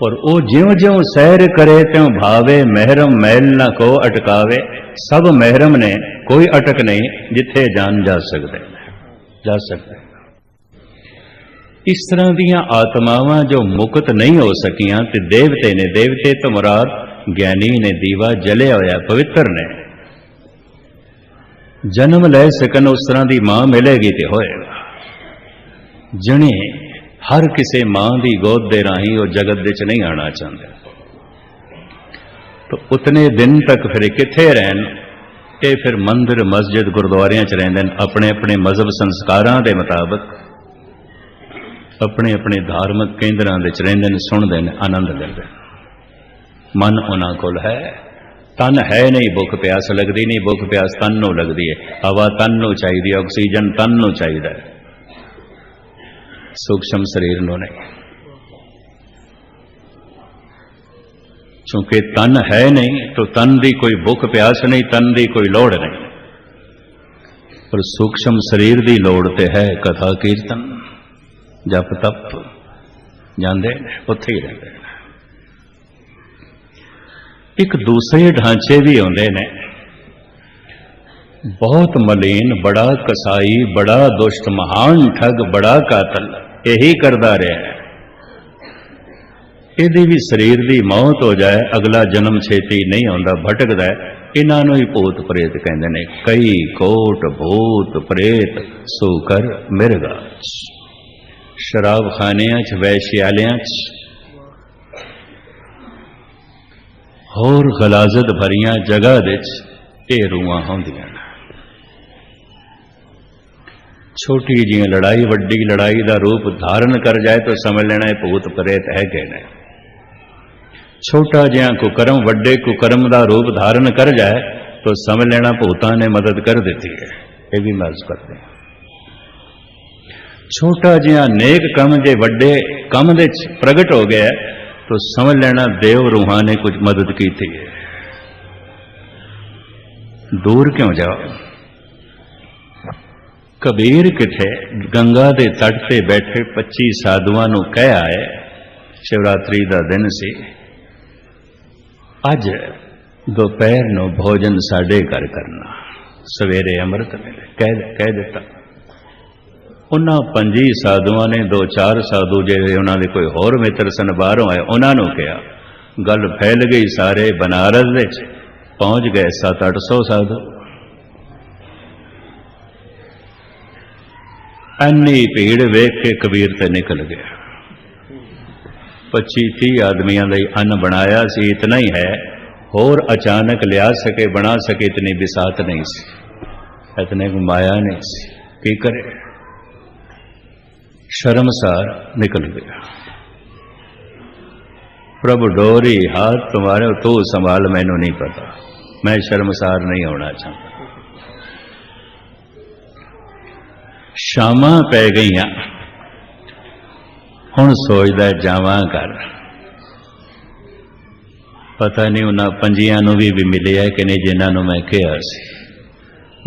और वो ज्यों ज्यों सैर करे त्यों भावे, महरम मैल न को अटकावे। सब महरम ने, कोई अटक नहीं, जिथे जान जा सकते जा सकते। इस तरह दियां आत्मावां जो मुक्त नहीं हो सकियां ते देवते ने, देवते तो मुराद ज्ञानी ने, दीवा जलिया होया पवित्र ने, जन्म ले सकन उस तरह की मां मिलेगी तो होएगा। जने हर किसी मां की गोद दे राही वो जगत दे च नहीं आना चाहते, तो उतने दिन तक फिर किथे रहन, ये फिर मंदिर मस्जिद गुरुद्वारियां च रहिंदे ने, अपने अपने मजहब संस्कारां दे मुताबिक अपने अपने धार्मिक केंद्रां दे च रहिंदे ने, सुनदे ने, आनंद लेंदे। मन उन्हां कोल है, तन है नहीं, भुख प्यास लगती नहीं, भुख प्यास तन नूं लगदी है, हवा तन नूं चाहिदी, ऑक्सीजन तन नूं चाहिदा है, सूक्ष्म शरीर नूं नहीं। चूंकि तन है नहीं तो तन की कोई भुख प्यास नहीं, तन की कोई लोड़ नहीं, पर सूक्ष्म शरीर की लोड़ तो है। कथा कीर्तन जप तप जाते उत्थे ही रहते। एक दूसरे ढांचे भी आते हैं। बहुत मलीन, बड़ा कसाई, बड़ा दुष्ट, महान ठग, बड़ा कातल, यही करदा रहा है। यदि भी शरीर की मौत हो जाए, अगला जन्म छेती नहीं आता, भटकदा है। इन्हों ही भूत प्रेत कहते हैं। कई कोट भूत प्रेत सूकर मिर्गा, शराब खानिया च, वैश्यालियां च, होर गलाजत भरिया जगह दे ये रूहां होंदियां। छोटी जी लड़ाई वड्डी लड़ाई का रूप धारण कर जाए तो समझ लेना है भूत प्रेत है कहने। छोटा जिहा कुकर्म वड्डे कुकर्म का रूप धारण कर जाए तो समझ लेना भूतां ने मदद कर दी है। ये भी महसूस करते हैं। छोटा जिहा नेक कम जे वड्डे कम दे प्रगट हो गया तो समझ लेना देव रूहां ने कुछ मदद की थी। दूर क्यों जाओ। कबीर किथे गंगा के तट से बैठे 25 साधुआं नूं कह आए, शिवरात्रि का दिन सी, अज दोपहर नूं भोजन साडे घर करना, सवेरे अमृत मिले, कह दिता। उन्हां 25 साधुआं ने 2-4 साधु जिहड़े उन्हां दे कोई होर मित्र सन बाहरों आए, उन्हां नूं कहा। गल फैल गई, सारे बनारस दे पहुंच गए 700-800 साधु। अन्नी भीड़ वेख के कबीर ते निकल गया। 25-30 आदमियों का अन्न बनाया सी, इतना ही है, होर अचानक लिया सके बना सके इतनी बिसात नहीं सी, इतने को माया नहीं सी, की करे। शर्मसार निकल गया। प्रभु डोरी हाथ तुम्हारे, तू संभाल, मैनू नहीं पता, मैं शर्मसार नहीं होना चाहता। शामां पै गईयां, हुण सोचदा जावां घर। पता नहीं उन्हां 25 नूं भी मिले है कि नहीं जिन्हां नूं मैं कहा सी।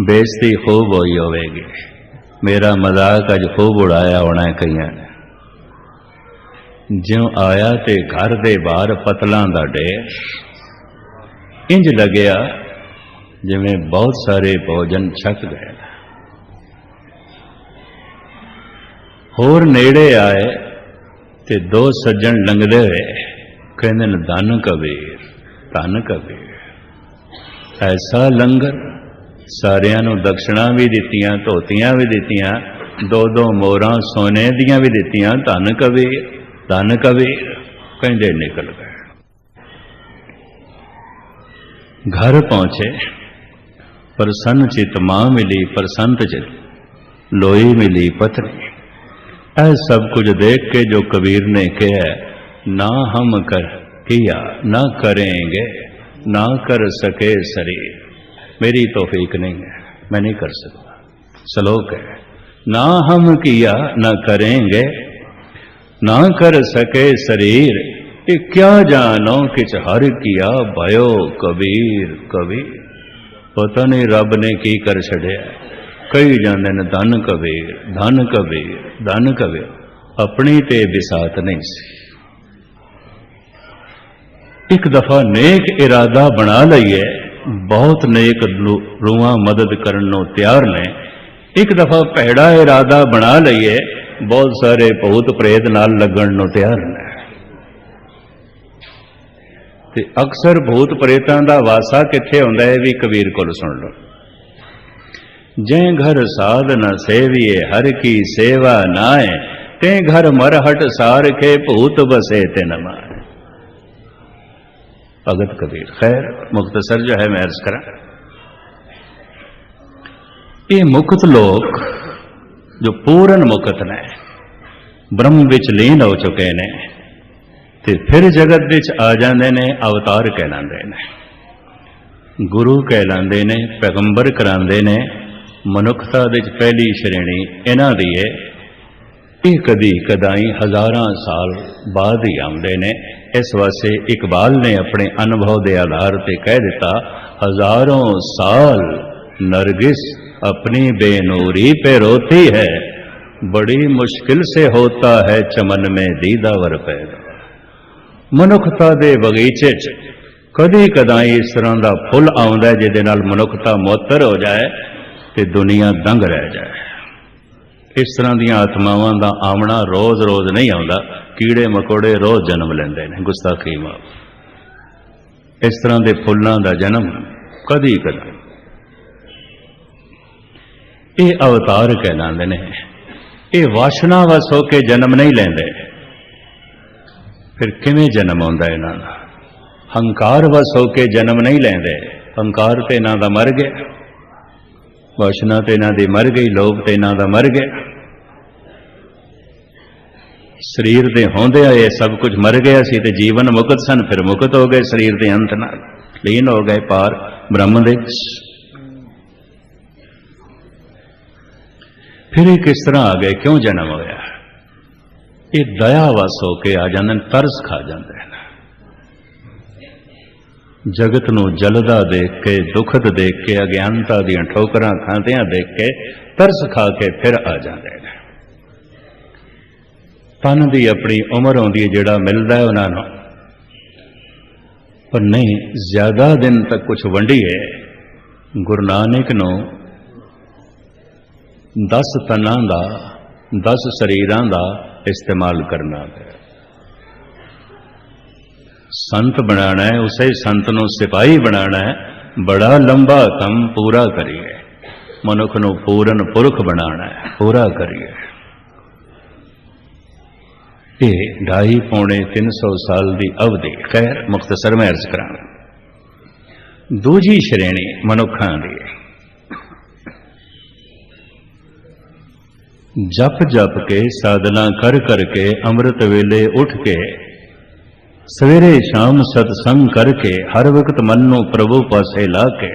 बेइज्जती खूब होई होवेगी, मेरा मजाक अज खूब उड़ाया होना है कईयां ने। ज्यों आया ते घर दे बाहर पतलां दा ढेर, इंज लग्या जिवें बहुत सारे भोजन छक गए। होर नेड़े आए ते 2 सज्जन लंघदे हुए कहंदे ने, धन कबीर, धन कबीर, ऐसा लंगर। सारियां नूं दक्षिणा भी दित्तियां, धोतियां भी दित्तियां, 2-2 मोहरां सोने दियां भी दित्तियां। धन कबीर, धन कबीर कहंदे निकल गए। घर पहुंचे, प्रसन्न चित मां मिली, प्रसन्न चित लोई मिली पत्नी। ऐ सब कुछ देख के जो कबीर ने कहा, ना हम कर किया ना करेंगे, ना कर सके शरीर, मेरी तौफीक नहीं है, मैं नहीं कर सकता। श्लोक है, ना हम किया ना करेंगे, ना कर सके शरीर, ये क्या जानो किच हर किया भयो कबीर। कबीर पता नहीं रब ने की कर छड़िया। कई जाते ने धन कबीर, धन कबीर, धन कबीर, अपनी ते बिसात नहीं सी। एक दफा नेक इरादा बना लईए, बहुत नेक रूहां मदद करने तैयार ने। एक दफा भैड़ा इरादा बना लईए, बहुत सारे भूत प्रेत नाल लगन नूं तैयार ने। ते अक्सर भूत प्रेतां दा वासा किथे हुंदा है भी कबीर कोल सुन लो। जै घर साध न सेविए हर की सेवा नाए, ते घर मरहट सार के भूत बसे ते न माए। भगत कबीर। खैर मुख्तसर जो है मैं अर्ज करा, ये मुक्त लोग जो पूर्ण मुक्त ने, ब्रह्म विच लीन हो चुके ने, ते फिर जगत विच आ जाते ने, अवतार कहलाते ने, गुरु कहलाते ने, पैगंबर कराते ने। मनुखता विच पहली श्रेणी इन्हां दी है। ये कदी कदाई हजारां साल बाद ही आउंदे ने। इस वास्ते इकबाल ने अपने अनुभव के आधार पर कह दिता, हजारों साल नरगिस अपनी बेनूरी पे रोती है, बड़ी मुश्किल से होता है चमन में दीदावर पैदा। मनुखता दे बगीचे च कदी कदाई इस तरह का फुल आउंदा जिहदे नाल मनुखता मुअत्तर हो जाए तो दुनिया दंग रह जाए। इस तरह दी आत्मावां दा आमना रोज रोज नहीं आउंदा, कीड़े मकोड़े रोज जन्म लैंदे ने, गुस्ताखी माफ। इस तरह के फुल्लां दा जन्म कदी कदा ये अवतार कहलांदे ने। ये वासना वस होके जन्म नहीं लेंदे, फिर किवें जन्म आउंदा इन्हां दा? हंकार वस होके जन्म नहीं लेंदे, हंकार ते इन्हां दा मर गया, वासना ते इन्हां दी मर गई, लोभ ते इन्हां दा मर गया। शरीर दे होंदिया ये सब कुछ मर गया सी ते जीवन मुक्त सन, फिर मुक्त हो गए शरीर के अंत नाल, लीन हो गए पार ब्रह्म दे। फिर ये किस तरह आ गए, क्यों जन्म होया? ये दया वस होके आ जांदे, तरस खा जांदे ने। जगत नूं जलदा देख के, दुखद देख के, अज्ञानता दीयां ठोकरां खांदियां देख के तरस खा के फिर आ जांदे ने। तन दी अपनी उम्र आउंदी जिहड़ा मिलदा है उन्हां नूं, पर नहीं ज्यादा दिन तक कुछ वंडीए। गुरु नानक नूं 10 तनां दा 10 शरीरां दा इस्तेमाल करना है। संत बनाना है, उसे संत नूं सिपाही बनाना है, बड़ा लंबा काम पूरा करिए। मनुख नूं पूरन पुरख बनाना है, पूरा करिए। ये 250-300 साल की अवधि, खैर मुख्तसर में अर्ज करांगा। दूजी श्रेणी मनुखां दी, जप जप के साधना कर करके अमृत वेले उठ के सवेरे शाम सत्संग करके हर वक्त मन नूं प्रभु पासे ला के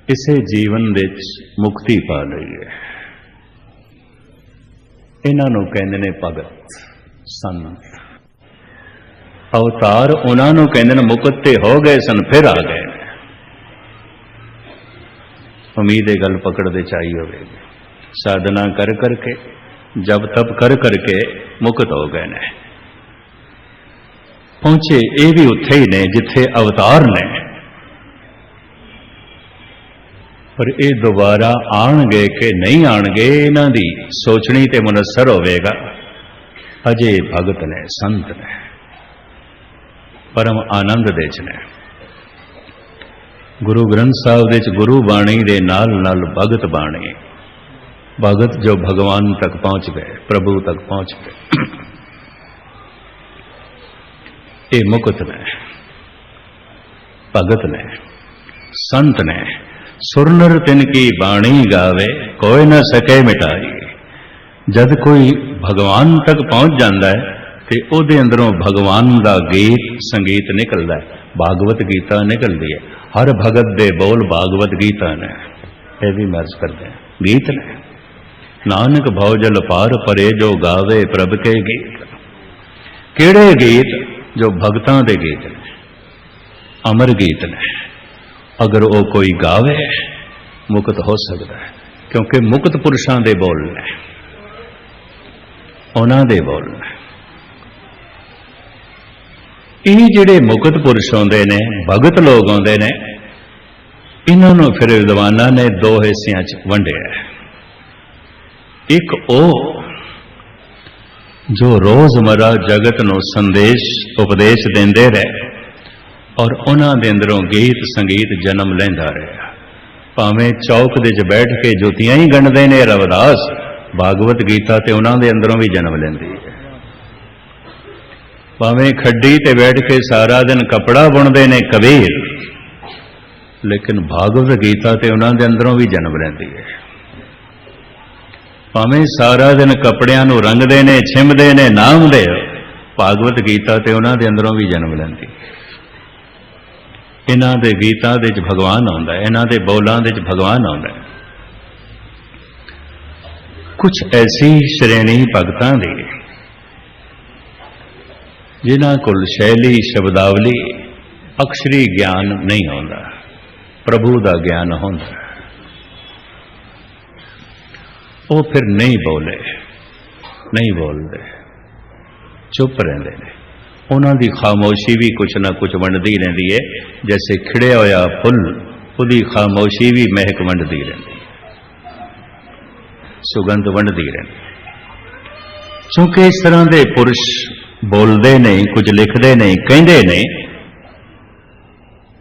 इसे जीवन विच मुक्ति पा लई है। इन्हां नूं कहंदे ने भगत संत। अवतार उन्हां नूं कहंदे ने मुक्त ते हो गए सन, फिर आ गए। उम्मीद है गल पकड़ते चाहिए होगी। साधना कर करके, जब तप कर करके मुक्त हो गए ने। पहुंचे ये भी उत्थे ही ने जिथे अवतार ने, पर ये दोबारा आणगे कि नहीं आणगे इन्हां दी सोचनी ते मुनस्सर होवेगा। अजे भगत ने, संत ने, परम आनंद दे च ने। गुरु ग्रंथ साहिब दे च गुरु बाणी दे नाल नाल भगत बाणी, भगत जो भगवान तक पहुंच गए, प्रभु तक पहुंच गए, ये मुक्त ने, भगत ने, संत ने। सुरनर तिनकी बाणी गावे, कोई न सके मिटाई। जद कोई भगवान तक पहुंच जाता है तो उहदे अंदरों भगवान का गीत संगीत निकलता है, भागवत गीता निकलती है। हर भगत दे बोल भागवत गीता ने, यह भी मर्ज करते हैं, गीत ने। नानक भौजल पार परे जो गावे प्रभ के गीत। केड़े गीत? जो भगतां दे गीत ने, अमर गीत ने। अगर वो कोई गावे मुक्त हो सकता है, क्योंकि मुक्त पुरुषां दे बोल ने, उन्हां दे बोल ने। ये जिहड़े मुक्त पुरुष आउंदे ने, भगत लोग आउंदे ने, इन्हां नूं फिर विद्वानां ने 2 हिस्सियां च वंडिया है। एक ओ जो रोजमर्रा जगत नूं संदेश उपदेश देंदे रहे और उन्हां दे अंदरों गीत संगीत जन्म लैंदा रहा। भावें चौक दे च बैठ के जुतियां ही गणदे ने रविदास, भागवत गीता ते उन्हां दे अंदरों भी जन्म लैंदी है। भावें खड्डी ते बैठ के सारा दिन कपड़ा बुनदे ने कबीर, लेकिन भागवत गीता ते उन्हां दे अंदरों भी जन्म लैंदी है। भावें सारा दिन कपड़ियां नूं रंगदे ने, छिमदे ने, नाम दे, भागवत गीता ते उन्हां दे अंदरों भी जन्म लैंदी। इन्हां दे गीतां दे च भगवान आउंदा है, इन्हां दे बोलां दे च भगवान आउंदा है। कुछ ऐसी श्रेणी भगतां दी जिन्हां कोल शैली शब्दावली अक्षरी ज्ञान नहीं होंदा, प्रभु दा ज्ञान होंदा। वो फिर नहीं बोले, नहीं बोलते, चुप रहते हैं। उन्हां दी खामोशी भी कुछ ना कुछ वंडदी रहिंदी है। जैसे खिड़िया होया फुल, उहदी खामोशी भी महक वंडदी रहिंदी, सुगंध वंडदी रहिंदी। क्योंकि इस तरह के पुरुष बोलते नहीं, कुछ लिखते नहीं, कहते नहीं,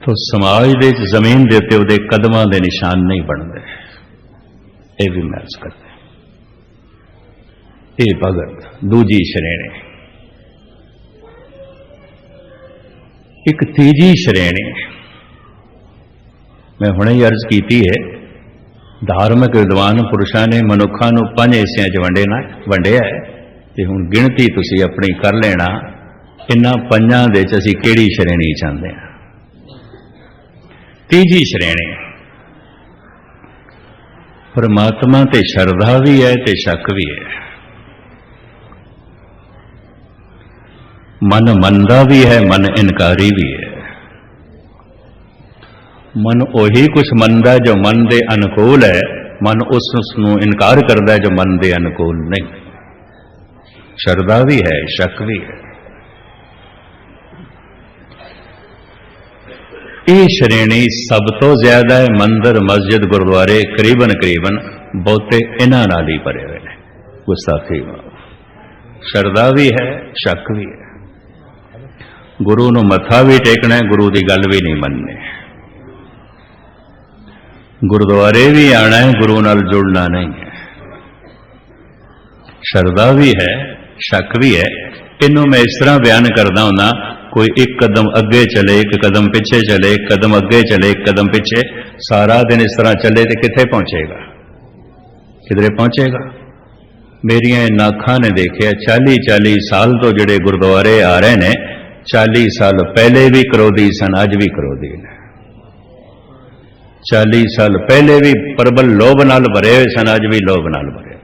तो समाज दे जमीन के उत्ते उहदे कदमां दे निशान नहीं बनते। ये भी महसूस करते। ये भगत दूजी श्रेणी। एक तीजी श्रेणी मैं हुणे ही अर्ज की है, धार्मिक विद्वान पुरुषों ने मनुखों को 5 हिस्सों च वंडिया है। ते हुण गिणती तुसीं अपनी कर लेना, इन्हां 5 दे च असीं किहड़ी श्रेणी चाहते हैं। तीजी श्रेणी परमात्मा ते श्रद्धा भी है ते शक भी है। मन मनदा भी है, मन इनकारी भी है। मन वही कुछ मनदा जो मन दे अनुकूल है, मन उसनूं इनकार करता है जो मन दे अनुकूल नहीं। श्रद्धा भी है, शक भी है। ये श्रेणी सब तो ज्यादा है मंदिर मस्जिद गुरुद्वारे करीबन बहुते इन्हां नाल ही भरे हुए हैं। गुस्ताखी श्रद्धा भी है, शक भी है। गुरु नूं मत्था भी टेकना है, गुरु की गल भी नहीं मननी। गुरुद्वारे भी आना है, गुरु नाल जुड़ना नहीं है। श्रद्धा भी है, शक भी है। इनू मैं इस तरह बयान करता हूं, कोई एक कदम अगे चले, एक कदम पीछे चले, एक कदम अगे चले, एक कदम पीछे, सारा दिन इस तरह चले तो किथे पहुंचेगा? किधरे पहुंचेगा? मेरिया इन अखां ने देखिया 40-40 साल तो जिहड़े गुरुद्वारे आ रहे ने, 40 साल पहले भी क्रोधी सन, अज भी क्रोधी ने। 40 साल पहले भी प्रबल लोभ नाल भरे हुए सन, अज भी लोभ नाल भरे।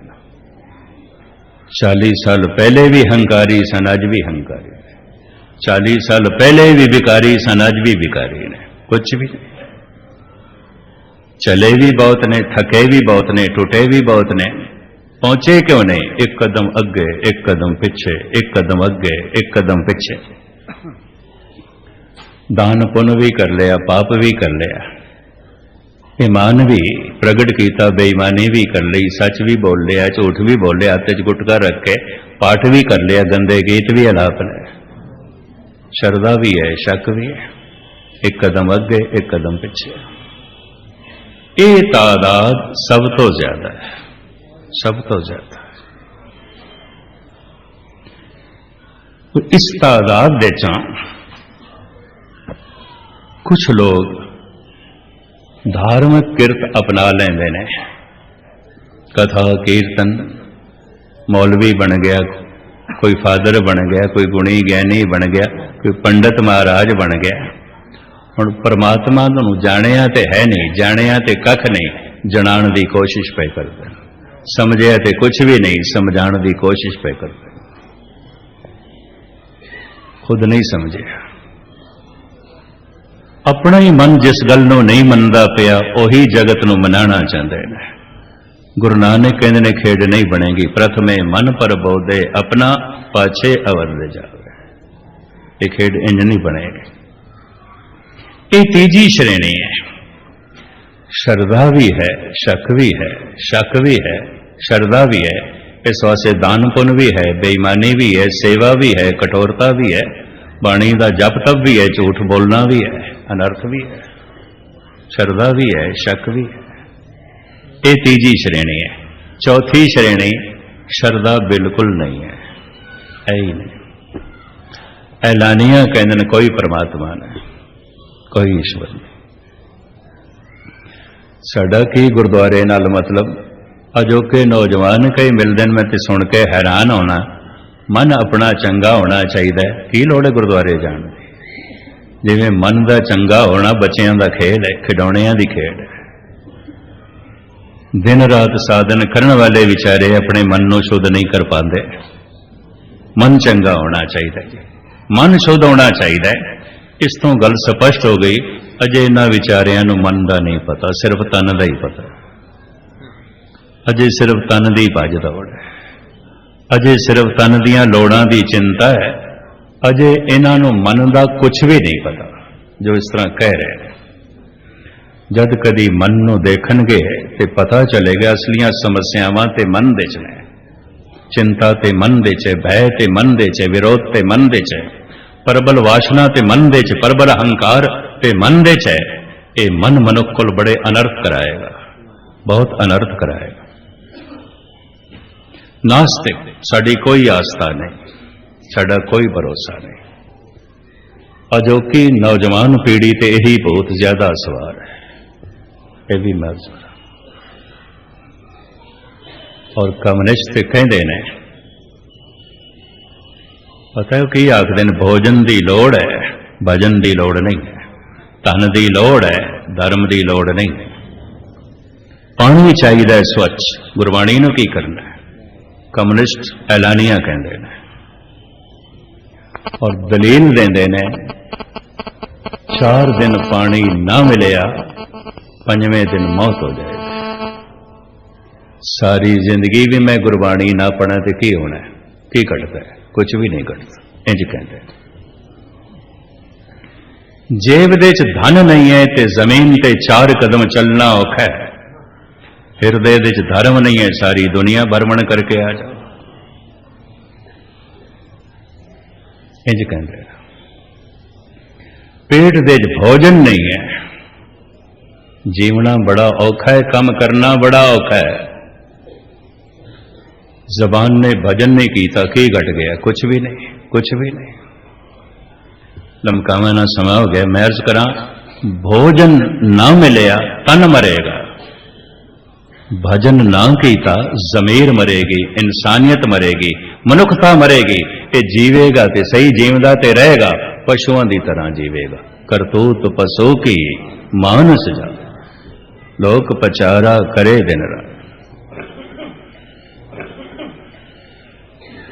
40 साल पहले भी हंकारी सन, अज भी हंकारी। 40 साल पहले भी विकारी सन, अज भी विकारी ने। कुछ भी नहीं। चले भी बहुत ने, थके भी बहुत ने, टूटे भी बहुत ने, पहुंचे क्यों नहीं? एक कदम अगे, एक कदम पीछे, एक कदम अगे, एक कदम पीछे। दान पुण्य भी कर लिया, पाप भी कर लिया, ईमान भी प्रगट किया, बेईमानी भी कर ली, सच भी बोल लिया, झूठ भी बोल लिया, हाथ च गुटका रख के पाठ भी कर लिया, गंदे गीत भी अलाप लिया। श्रद्धा भी है, शक भी है। एक कदम अगे, एक कदम पीछे। ये तादाद सब तो ज्यादा है, सब तो ज्यादा है। तो इस तादाद दे च कुछ लोग धार्मिक किरत अपना लेंदे ने, कथा कीर्तन, मौलवी बन गया, कोई फादर बन गया, कोई गुणी ज्ञानी बन गया, कोई पंडित महाराज बन गया। हुण परमात्मा नूं जाणिया ते है नहीं, जाणिया ते कख नहीं, जणाण दी कोशिश पे करदे। समझिया ते कुछ भी नहीं, समझाण दी कोशिश पे करदे। खुद नहीं समझिया। अपना ही मन जिस गल नूं नहीं मनदा पिया, उही जगत नूं मनाना चाहते हैं। गुरु नानक कहते ने, खेड नहीं बनेगी, प्रथमे मन पर बोधे, अपना पाछे अवर ले जावे। ये खेड इंज नहीं बनेगी। ये तीजी श्रेणी है। श्रद्धा भी है, शक भी है, शक भी है, श्रद्धा भी है। इस वास्ते दान पुण्य भी है, बेईमानी भी है, सेवा भी है, कठोरता भी है, बाणी का जप तप भी है, झूठ बोलना भी है, अनर्थ भी है, श्रद्धा भी है, शक भी है। ये तीजी श्रेणी है। चौथी श्रेणी श्रद्धा बिल्कुल नहीं है, है ही नहीं। ऐलानिया कहते हैं कोई परमात्मा नहीं, कोई ईश्वर नहीं। साडा की गुरुद्वारे नाल मतलब अजोके नौजवान कई मिलते मैं तो सुन के हैरान होना, मन अपना चंगा होना चाहिए, की लोड़ है गुरुद्वारे जाने की? जिवें मन का चंगा होना बच्चों का खेल है, खिडौणियां की खेड है। दिन रात साधन करने वाले विचारे अपने मन को शुद्ध नहीं कर पाते। मन चंगा होना चाहिए, मन शुद्ध होना चाहिए। इस तो गल स्पष्ट हो गई। अजे इन्हां विचारियां नूं मन का नहीं पता, सिर्फ तन का ही पता। अजे सिर्फ तन की भज दौड़ है, अजे सिर्फ तन दियां लोड़ां की चिंता है, अजे इन्हां नूं मन का कुछ भी नहीं पता जो इस तरह कह रहे हैं। जद कदी मन नूं देखणगे ते पता चलेगा असलियां समस्यावां ते मन दे च ने। चिंता ते मन दे च, भय ते मन दे च, विरोध ते मन दे च, प्रबल वासना ते मन दे च, प्रबल अहंकार ते मन दे च। ये मन मनुख को बड़े अनर्थ कराएगा, बहुत अनर्थ कराएगा। नास्तिक साड़ी कोई आस्था नहीं, साड़ा कोई भरोसा नहीं। अजोकी नौजवान पीढ़ी ते यही बहुत ज्यादा सवार है, ये भी मर्ज। और कम्युनिस्ट कहते ने, पता है कि आखते हैं भोजन की लोड़ है, भजन की लोड़ नहीं है। धन की लोड़ है, धर्म की लोड़ नहीं है। पानी चाहिए स्वच्छ, गुरबाणी नूं की करना है। कम्युनिस्ट ऐलानिया कहते हैं और दलील देंदे ने 4 दिन पानी ना मिलिया 5वें दिन मौत हो जाएगी। सारी जिंदगी भी मैं गुरबाणी ना पढ़ा तो की होना है, की घटता है? कुछ भी नहीं घटता। इंज कहते हैं जेब दे च धन नहीं है ते जमीन ते 4 कदम चलना औखा है। हिरदे दे च धर्म नहीं है, सारी दुनिया भ्रमण करके आ जाओ। इंज कहते हैं पेट दे च भोजन नहीं है, जीवना बड़ा औखा है, काम करना बड़ा औखा है। जबान ने भजन नहीं किया, की घट गया? कुछ भी नहीं, कुछ भी नहीं। लमकावा ना समा हो गया। मैं अर्ज करा, भोजन ना मिलया तन मरेगा, भजन ना कीता जमीर मरेगी, इंसानियत मरेगी, मनुखता मरेगी। ये जीवेगा ते सही, जीवदा ते रहेगा, पशुओं की तरह जीवेगा। करतूत पशु की मानस जा, लोक पचारा करे दिन रात।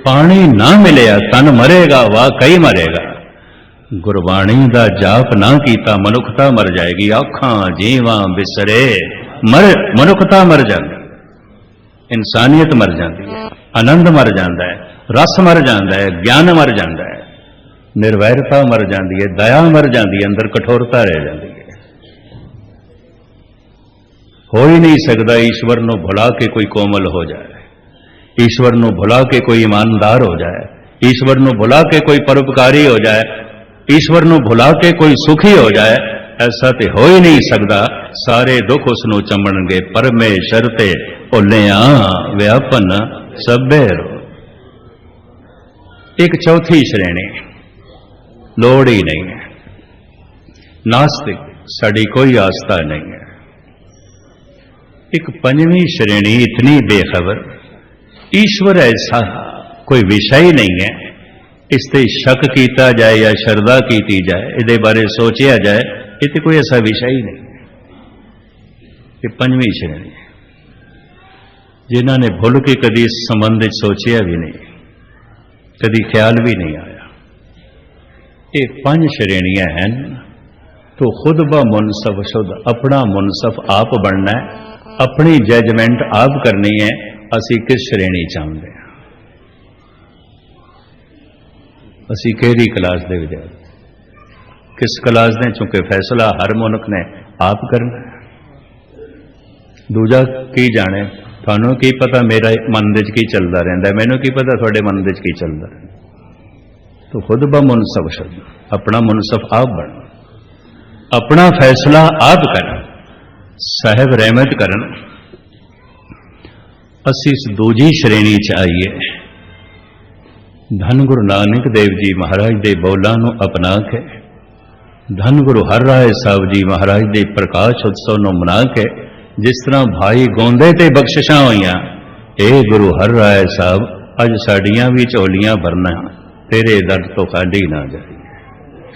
पानी ना मिलया तन मरेगा, वाकई मरेगा। गुरबाणी दा जाप ना कीता मनुखता मर जाएगी। आखां जीवां बिसरे मर, मनुखता मर जाती, इंसानियत मर जाती है, आनंद मर जाता है, रस मर जाता है, ज्ञान मर जाता है, निर्वैरता मर जाती है, दया मर जाती है, अंदर कठोरता रह जाती है। हो ही नहीं सकता ईश्वर नूं भुला के कोई कोमल हो जाए, ईश्वर नूं भुला के कोई ईमानदार हो जाए, ईश्वर नूं भुला के कोई परोपकारी हो जाए, ईश्वर नूं भुला के कोई सुखी हो जाए। ऐसा तो हो ही नहीं सकता। सारे दुख उसनूं चमणगे, परमेश्वर ते भुलिया व्यापन सभे रो। एक चौथी श्रेणी लोड़ ही नहीं है, नास्तिक, साड़ी कोई आस्था नहीं है। एक 5वीं श्रेणी इतनी बेखबर, ईश्वर ऐसा कोई विषय नहीं है, इसते शक किया जाए या श्रद्धा की जाए, इहदे बारे सोचा जाए, ये कोई ऐसा विषय ही नहीं है। ये 5वीं श्रेणी है, जिन्होंने भुल के कभी इस संबंध सोचा भी नहीं, कभी ख्याल भी नहीं आया। ये 5 श्रेणियां हैं। तो खुद ब मुनसफ शुद्ध, अपना मुनसफ आप बनना है, अपनी जजमेंट आप करनी है। असी किस श्रेणी चाहते हैं, असी केड़ी क्लास दे विद्यार्थी, किस क्लास ने? चूंकि फैसला हर मनुख ने आप करना है। दूजा की जाने, थानू की पता मेरा मन दे की चलता रहता है, मैनू की पता थोड़े मन दे की चलता रहता। तो खुद ब मुनसफ शुद्ध, अपना मुनसफ आप बन, अपना फैसला आप कर, साहब रहमत करन। असी इस दूजी श्रेणी च आईए। धन गुरु नानक देव जी महाराज दे बोलां नूं अपना के, धन गुरु हर राय साहब जी महाराज दे प्रकाश उत्सव नूं मना के, जिस तरह भाई गोंदे ते बख्शिशां होईयां, ए गुरु हर राय साहब अज साडियां भी झोलियां भरना, तेरे दर तो खाली ना जाए।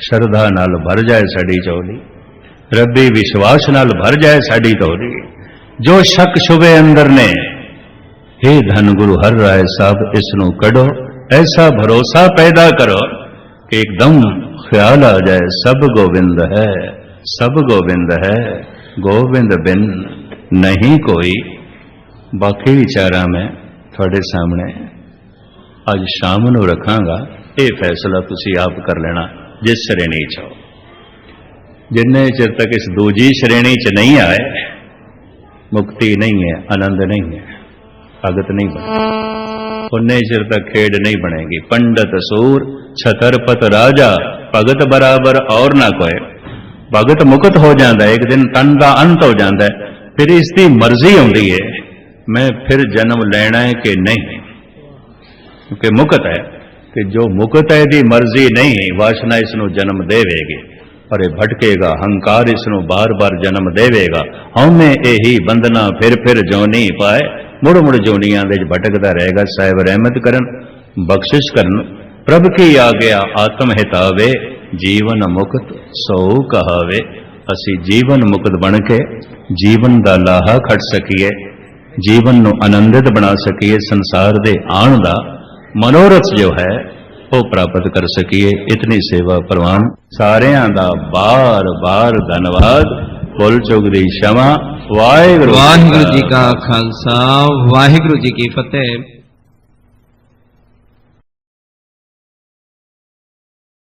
श्रद्धा नाल भर जाए साडी झोली, रब्बी विश्वास नाल भर जाए साडी झोली। जो शक शुबे अंदर ने, हे धन गुरु हर राय साहब इसनूं कढ़ो, ऐसा भरोसा पैदा करो कि एकदम ख्याल आ जाए सब गोविंद है, सब गोविंद है, गोविंद बिन नहीं कोई। बाकी विचारा मैं थोड़े सामने आज शाम नूं रखांगा। ਇਹ ਫੈਸਲਾ ਤੁਸੀਂ ਆਪ ਕਰ ਲੈਣਾ ਜਿਸ ਸ਼੍ਰੇਣੀ 'ਚ ਹੋ। ਜਿੰਨੇ ਚਿਰ ਤੱਕ ਇਸ ਦੂਜੀ ਸ਼੍ਰੇਣੀ 'ਚ ਨਹੀਂ ਆਏ, ਮੁਕਤੀ ਨਹੀਂ ਹੈ, ਆਨੰਦ नहीं है, ਭਗਤ नहीं बने, उन्ने चिर तक खेड नहीं बनेगी। पंडित सूर छतरपत राजा, भगत बराबर और ना कोई। भगत मुक्त हो जाता है, एक दिन तन का अंत हो जाता है, फिर इसकी मर्जी आती है मैं फिर जन्म लेना है कि नहीं, क्योंकि मुक्त है कि जो मुक्त है दी मर्जी नहीं, वासना इसनों जन्म देवेगी और ये भटकेगा, हंकार इसनों बार बार जन्म देवेगा। हमें यही बंधना फिर जो नहीं पाए, मुड़ मुड़ जोनियां दे भटकता रहेगा। साहिब रहमत करन, बख्शिश करन, प्रभ की आ गया आत्म हितावे, जीवन मुक्त सो कहावे। असी जीवन मुक्त बन के जीवन दा लाहा खट सकीए, जीवन नू आनंदित बना सकीए, संसार दे आण दा मनोरथ जो है वो प्राप्त कर सकीए। इतनी सेवा प्रवान सारियां दा बार बार धन्यवाद। भुल चुक दी क्षमा। वाहिगुरु वाहिगुरु जी का खालसा, वाहिगुरु जी की फतेह।